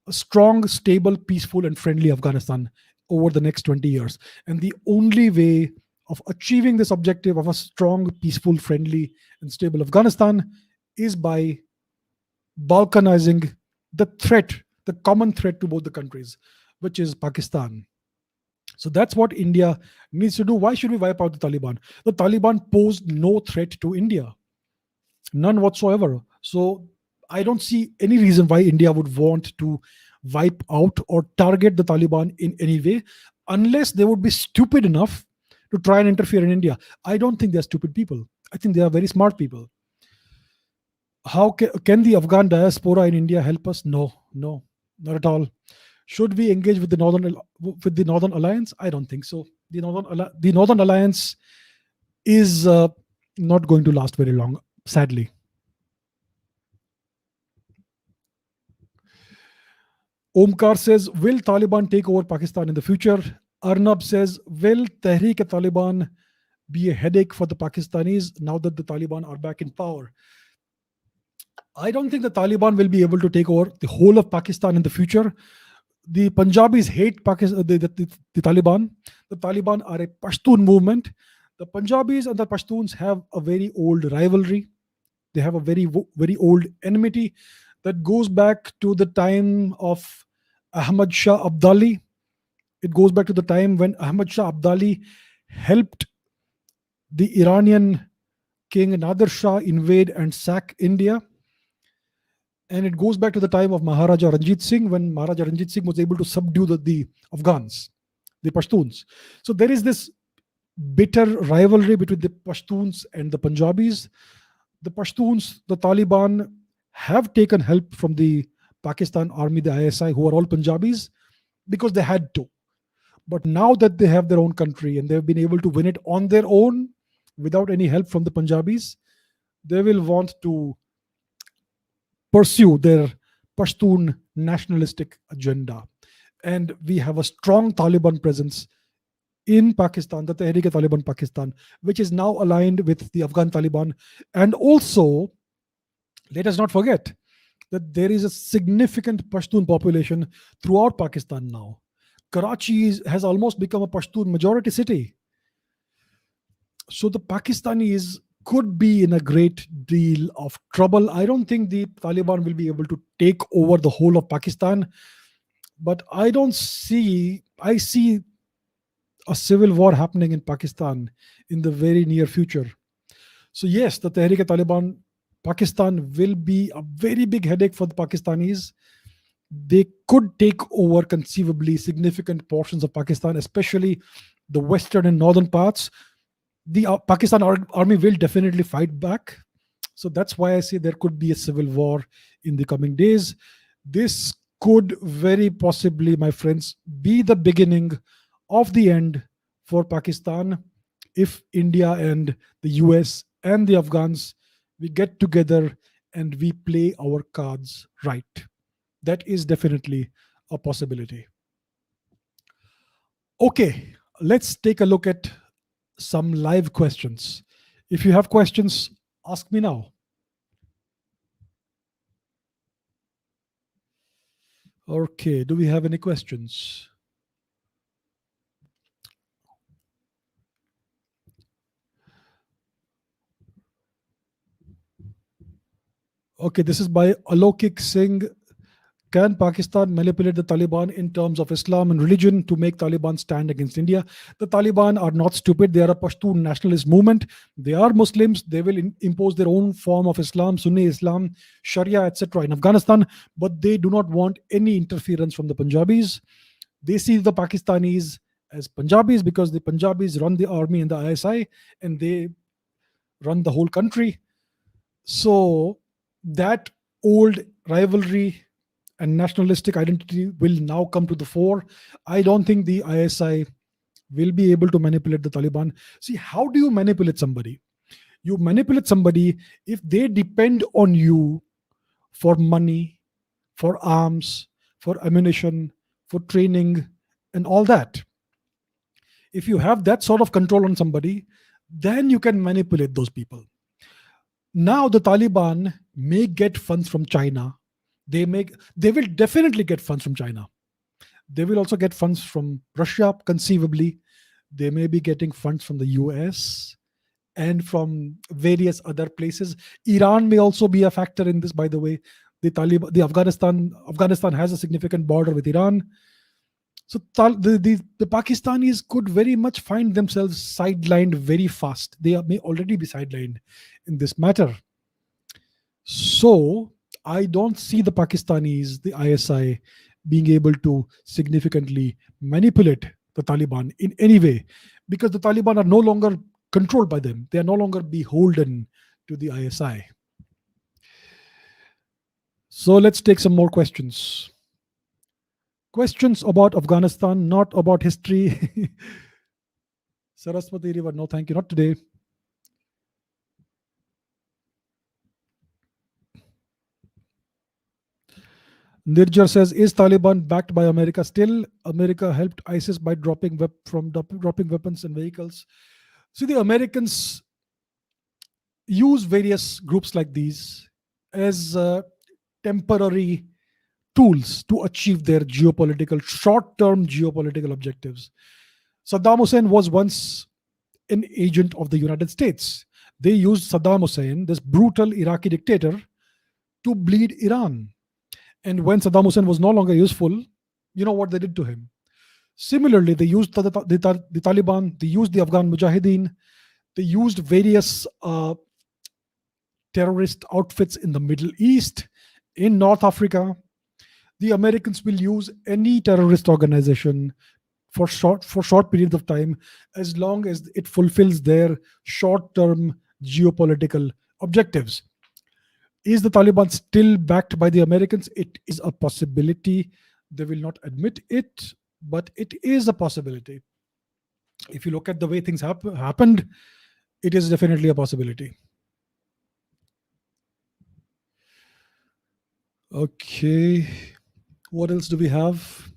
a strong, stable, peaceful, and friendly Afghanistan over the next 20 years. And the only way of achieving this objective of a strong, peaceful, friendly, and stable Afghanistan is by balkanizing the threat, the common threat to both the countries, which is Pakistan. So that's what India needs to do. Why should we wipe out the Taliban? The Taliban posed no threat to India, none whatsoever. So I don't see any reason why India would want to wipe out or target the Taliban in any way, unless they would be stupid enough to try and interfere in India. I don't think they're stupid people. I think they are very smart people. How can the Afghan diaspora in India help us? No, not at all. Should we engage with the Northern Alliance? I don't think so. The Northern Alliance is not going to last very long, sadly. Omkar says, will Taliban take over Pakistan in the future? Arnab says, will Tehreek-e-Taliban be a headache for the Pakistanis now that the Taliban are back in power? I don't think the Taliban will be able to take over the whole of Pakistan in the future. The Punjabis hate the Taliban. The Taliban are a Pashtun movement. The Punjabis and the Pashtuns have a very old rivalry. They have a very old enmity that goes back to the time of Ahmad Shah Abdali. It goes back to the time when Ahmad Shah Abdali helped the Iranian king Nader Shah invade and sack India. And it goes back to the time of Maharaja Ranjit Singh, when Maharaja Ranjit Singh was able to subdue the Afghans, the Pashtuns. So there is this bitter rivalry between the Pashtuns and the Punjabis. The Pashtuns, the Taliban, have taken help from the Pakistan army, the ISI, who are all Punjabis, because they had to. But now that they have their own country and they've been able to win it on their own without any help from the Punjabis, they will want to pursue their Pashtun nationalistic agenda. And we have a strong Taliban presence in Pakistan, the Tehrik-e-Taliban Pakistan, which is now aligned with the Afghan Taliban. And also, let us not forget that there is a significant Pashtun population throughout Pakistan now. Karachi has almost become a Pashtun majority city. So the Pakistanis could be in a great deal of trouble. I don't think the Taliban will be able to take over the whole of Pakistan, but I see a civil war happening in Pakistan in the very near future. So yes, the Tehrik-e-Taliban Pakistan will be a very big headache for the Pakistanis. They could take over conceivably significant portions of Pakistan, especially the western and northern parts. The Pakistan army will definitely fight back. So that's why I say there could be a civil war in the coming days. This could very possibly, my friends, be the beginning of the end for Pakistan if India and the US and the Afghans, we get together and we play our cards right. That is definitely a possibility. Okay, let's take a look at some live questions. If you have questions, ask me now. Okay, do we have any questions? Okay, this is by Alokik Singh. Can Pakistan manipulate the Taliban in terms of Islam and religion to make Taliban stand against India? The Taliban are not stupid. They are a Pashtun nationalist movement. They are Muslims. They will impose their own form of Islam, Sunni Islam, Sharia, etc. in Afghanistan, but they do not want any interference from the Punjabis. They see the Pakistanis as Punjabis because the Punjabis run the army and the ISI and they run the whole country. So that old rivalry and nationalistic identity will now come to the fore. I don't think the ISI will be able to manipulate the Taliban. See, how do you manipulate somebody? You manipulate somebody if they depend on you for money, for arms, for ammunition, for training, and all that. If you have that sort of control on somebody, then you can manipulate those people. Now the Taliban may get funds from China. They will definitely get funds from China. They will also get funds from Russia, conceivably. They may be getting funds from the US and from various other places. Iran may also be a factor in this, by the way. The Afghanistan has a significant border with Iran. So the Pakistanis could very much find themselves sidelined very fast. They may already be sidelined in this matter. So I don't see the Pakistanis, the ISI, being able to significantly manipulate the Taliban in any way because the Taliban are no longer controlled by them. They are no longer beholden to the ISI. So let's take some more questions. Questions about Afghanistan, not about history. Saraswati River, no thank you, not today. Nirjar says, is Taliban backed by America still? America helped ISIS by dropping weapons and vehicles. See, the Americans use various groups like these as temporary tools to achieve their short-term geopolitical objectives. Saddam Hussein was once an agent of the United States. They used Saddam Hussein, this brutal Iraqi dictator, to bleed Iran. And when Saddam Hussein was no longer useful, you know what they did to him. Similarly, they used the Taliban, they used the Afghan Mujahideen, they used various terrorist outfits in the Middle East, in North Africa. The Americans will use any terrorist organization for short periods of time as long as it fulfills their short-term geopolitical objectives. Is the Taliban still backed by the Americans? It is a possibility. They will not admit it, but it is a possibility. If you look at the way things happened, it is definitely a possibility. Okay. What else do we have?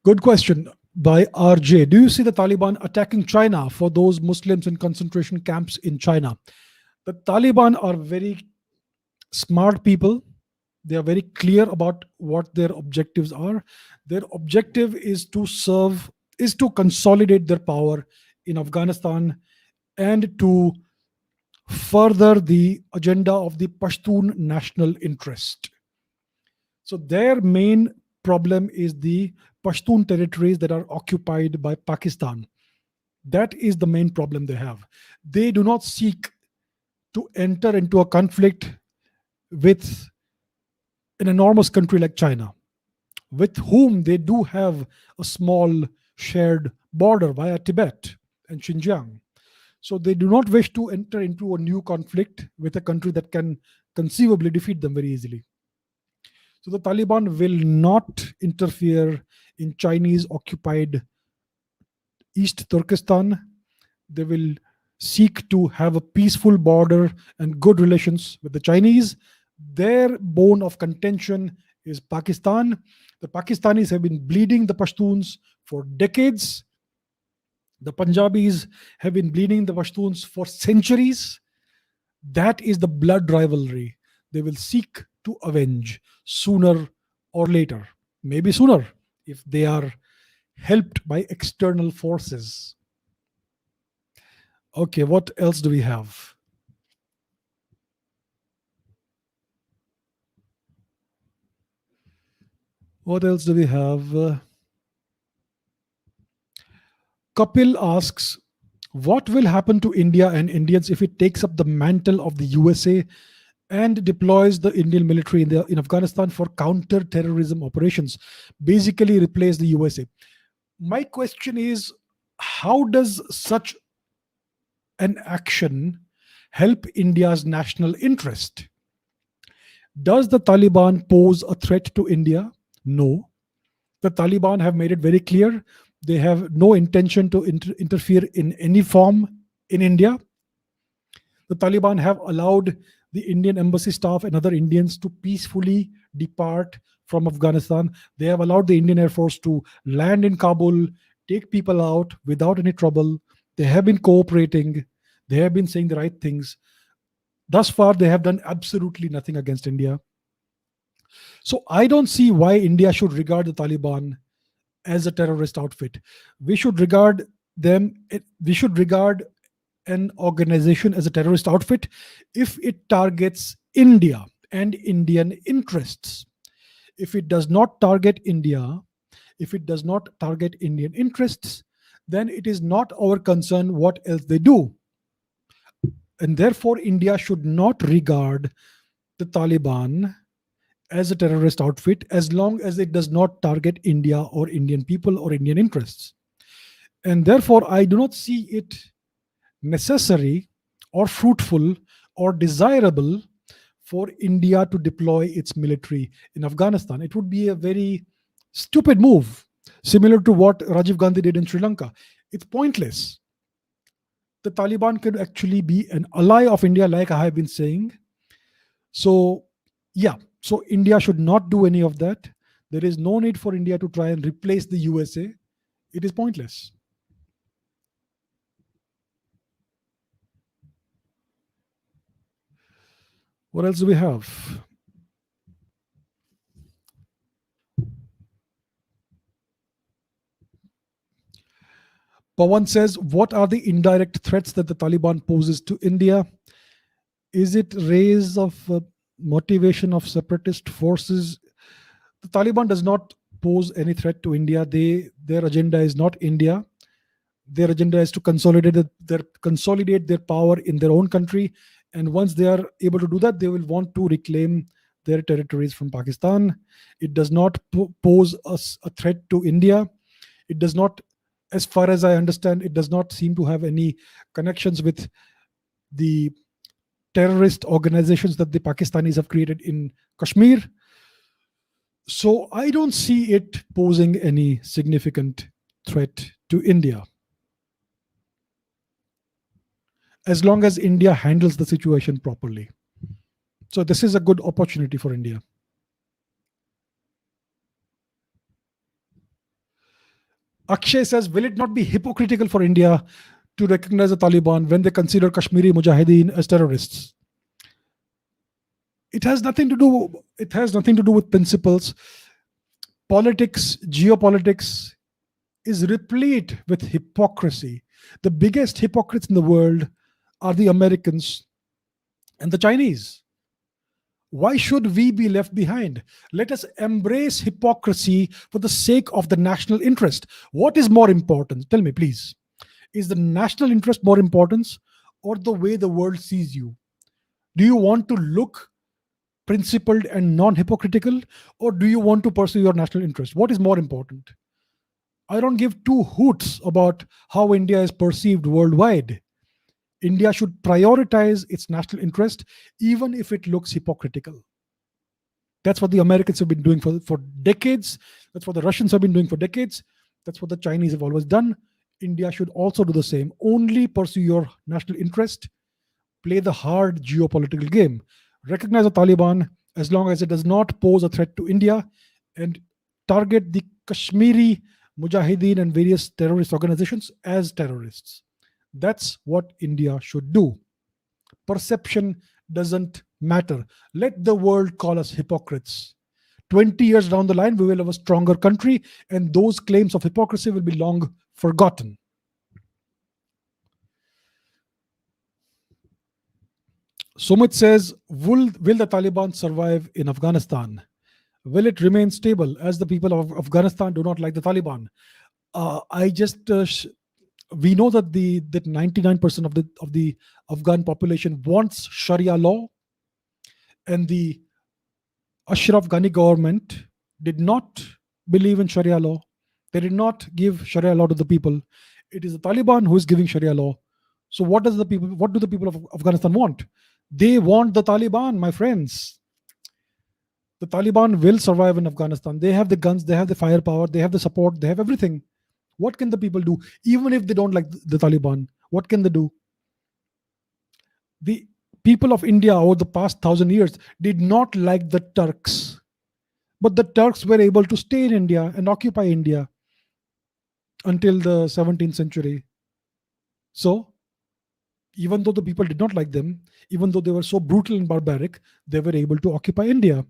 Good question by RJ. Do you see the Taliban attacking China for those Muslims in concentration camps in China? The Taliban are very smart people. They are very clear about what their objectives are. Their objective is to consolidate their power in Afghanistan and to further the agenda of the Pashtun national interest. So their main problem is the Pashtun territories that are occupied by Pakistan. That is the main problem they have. They do not seek to enter into a conflict with an enormous country like China, with whom they do have a small shared border via Tibet and Xinjiang. So they do not wish to enter into a new conflict with a country that can conceivably defeat them very easily. So the Taliban will not interfere in Chinese occupied East Turkestan. They will seek to have a peaceful border and good relations with the Chinese. Their bone of contention is Pakistan. The Pakistanis have been bleeding the Pashtuns for decades. The Punjabis have been bleeding the Pashtuns for centuries. That is the blood rivalry they will seek to avenge sooner or later. Maybe sooner if they are helped by external forces. Okay, what else do we have? What else do we have? Kapil asks, what will happen to India and Indians if it takes up the mantle of the USA and deploys the Indian military in Afghanistan for counter-terrorism operations, basically replace the USA? My question is, how does such an action help India's national interest? Does the Taliban pose a threat to India? No. The Taliban have made it very clear they have no intention to interfere in any form in India. The Taliban have allowed the Indian embassy staff and other Indians to peacefully depart from Afghanistan. They have allowed the Indian Air Force to land in Kabul, take people out without any trouble. They have been cooperating. They have been saying the right things. Thus far, they have done absolutely nothing against India. So I don't see why India should regard the Taliban as a terrorist outfit. We should regard them, we should regard an organization as a terrorist outfit if it targets India and Indian interests. If it does not target India, if it does not target Indian interests, then it is not our concern what else they do. And therefore, India should not regard the Taliban as a terrorist outfit as long as it does not target India or Indian people or Indian interests. And therefore, I do not see it necessary or fruitful or desirable for India to deploy its military in Afghanistan. It would be a very stupid move, similar to what Rajiv Gandhi did in Sri Lanka. It's pointless. The Taliban could actually be an ally of India, like I have been saying. So, yeah, so India should not do any of that. There is no need for India to try and replace the USA. It is pointless. What else do we have? Pawan says, what are the indirect threats that the Taliban poses to India? Is it raise of motivation of separatist forces? The Taliban does not pose any threat to India. Their agenda is not India. Their agenda is to consolidate their power in their own country. And once they are able to do that, they will want to reclaim their territories from Pakistan. It does not pose a threat to India. It does not, as far as I understand, it does not seem to have any connections with the terrorist organizations that the Pakistanis have created in Kashmir. So I don't see it posing any significant threat to India. as long as India handles the situation properly. So this is a good opportunity for India. Akshay says, will it not be hypocritical for India to recognize the Taliban when they consider Kashmiri Mujahideen as terrorists? It has nothing to do. It has nothing to do with principles. Politics, geopolitics is replete with hypocrisy. The biggest hypocrites in the world are the Americans and the Chinese. Why should we be left behind? Let us embrace hypocrisy for the sake of the national interest. What is more important? Tell me, please. Is the national interest more important or the way the world sees you? Do you want to look principled and non hypocritical, or do you want to pursue your national interest? What is more important? I don't give two hoots about how India is perceived worldwide. India should prioritize its national interest, even if it looks hypocritical. That's what the Americans have been doing for decades. That's what the Russians have been doing for decades. That's what the Chinese have always done. India should also do the same. Only pursue your national interest, play the hard geopolitical game. Recognize the Taliban as long as it does not pose a threat to India, and target the Kashmiri Mujahideen and various terrorist organizations as terrorists. That's what India should do. Perception doesn't matter. Let the world call us hypocrites. 20 years down the line, we will have a stronger country, and those claims of hypocrisy will be long forgotten. Sumit says, will the Taliban survive in Afghanistan? Will it remain stable as the people of Afghanistan do not like the Taliban? I just we know that that 99% of the Afghan population wants Sharia law, and the Ashraf Ghani government did not believe in Sharia law. They did not give Sharia law to the people. It is the Taliban who is giving Sharia law. So what do the people of Afghanistan want? They want the Taliban, my friends. The Taliban will survive in Afghanistan. They have the guns, they have the firepower, they have the support, they have everything. What can the people do? Even if they don't like the Taliban, what can they do? The people of India over the past 1,000 years did not like the Turks, but the Turks were able to stay in India and occupy India until the 17th century. So, even though the people did not like them, even though they were so brutal and barbaric, they were able to occupy India.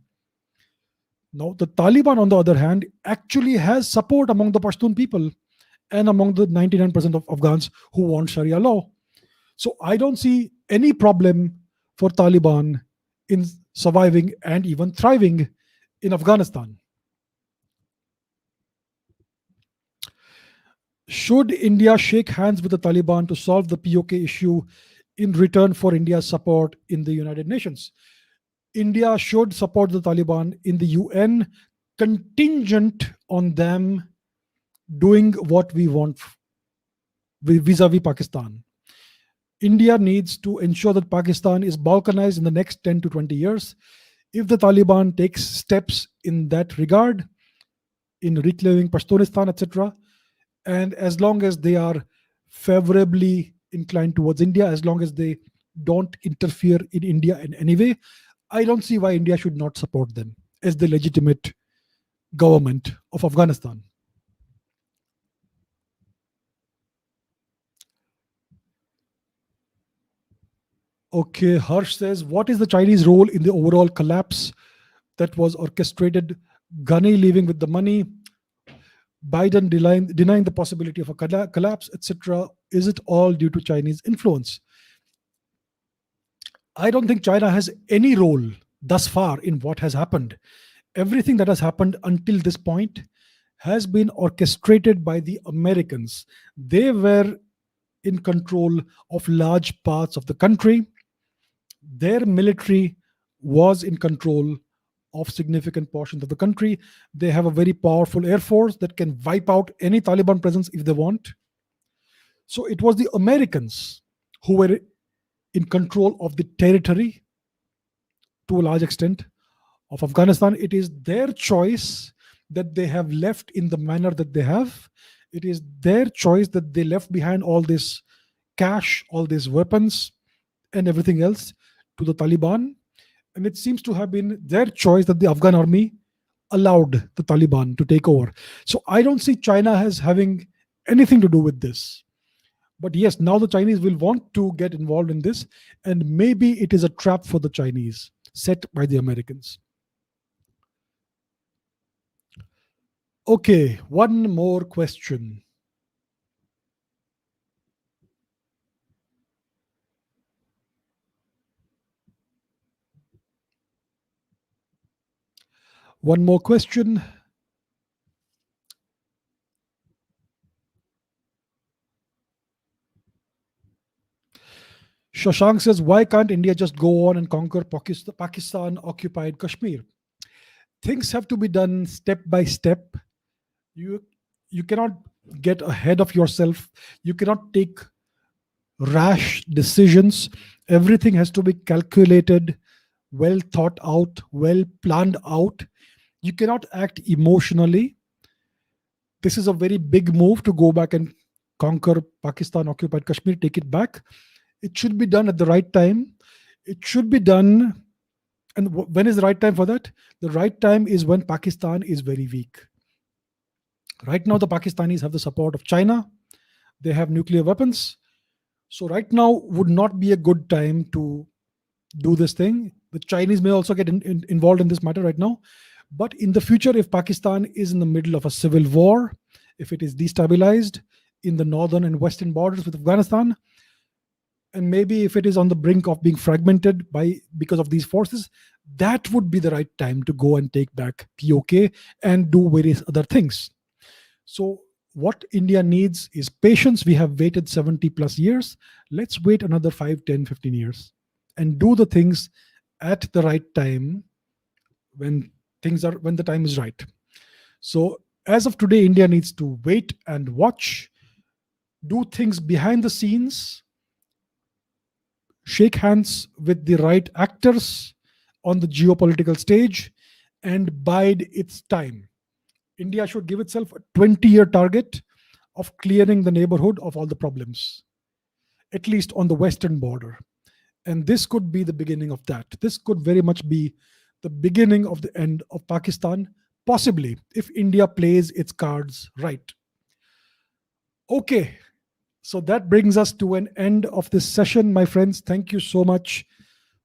Now, the Taliban, on the other hand, actually has support among the Pashtun people and among the 99% of Afghans who want Sharia law. So I don't see any problem for Taliban in surviving and even thriving in Afghanistan. Should India shake hands with the Taliban to solve the POK issue in return for India's support in the United Nations? India should support the Taliban in the UN, contingent on them doing what we want vis-a-vis Pakistan. India needs to ensure that Pakistan is balkanized in the next 10 to 20 years. If the Taliban takes steps in that regard, in reclaiming Pashtunistan, etc., and as long as they are favorably inclined towards India, as long as they don't interfere in India in any way, I don't see why India should not support them as the legitimate government of Afghanistan. Okay, Harsh says, what is the Chinese role in the overall collapse that was orchestrated? Ghani leaving with the money, Biden denying the possibility of a collapse, etc. Is it all due to Chinese influence? I don't think China has any role thus far in what has happened. Everything that has happened until this point has been orchestrated by the Americans. They were in control of large parts of the country. Their military was in control of significant portions of the country. They have a very powerful air force that can wipe out any Taliban presence if they want. So it was the Americans who were in control of the territory to a large extent of Afghanistan. It is their choice that they have left in the manner that they have. It is their choice that they left behind all this cash all these weapons and everything else to the Taliban. And it seems to have been their choice that the Afghan army allowed the Taliban to take over. So I don't see China as having anything to do with this. But yes, now the Chinese will want to get involved in this, and maybe it is a trap for the Chinese set by the Americans. Okay, one more question. One more question. Shashank says, why can't India just go on and conquer Pakistan occupied Kashmir? Things have to be done step by step. You you cannot get ahead of yourself. You cannot take rash decisions. Everything has to be calculated, well thought out, well planned out. You cannot act emotionally. This is a very big move to go back and conquer Pakistan occupied Kashmir, take it back. It should be done at the right time. It should be done. And when is the right time for that? The right time is when Pakistan is very weak. Right now, the Pakistanis have the support of China. They have nuclear weapons. So right now would not be a good time to do this thing. The Chinese may also get involved in this matter right now. But in the future, if Pakistan is in the middle of a civil war, if it is destabilized in the northern and western borders with Afghanistan, and maybe if it is on the brink of being fragmented because of these forces, that would be the right time to go and take back POK and do various other things. So what India needs is patience. We have waited 70 plus years. Let's wait another 5, 10, 15 years and do the things at the right time when the time is right. So as of today, India needs to wait and watch, do things behind the scenes, shake hands with the right actors on the geopolitical stage, and bide its time. India should give itself a 20-year target of clearing the neighborhood of all the problems, at least on the western border. And this could be the beginning of that. This could very much be the beginning of the end of Pakistan, possibly, if India plays its cards right. Okay, so that brings us to an end of this session, my friends. Thank you so much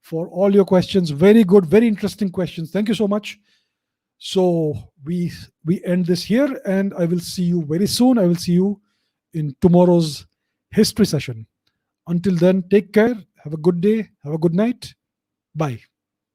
for all your questions. Very good, very interesting questions. Thank you so much. So we end this here, and I will see you very soon. I will see you in tomorrow's history session. Until then, take care. Have a good day. Have a good night. Bye.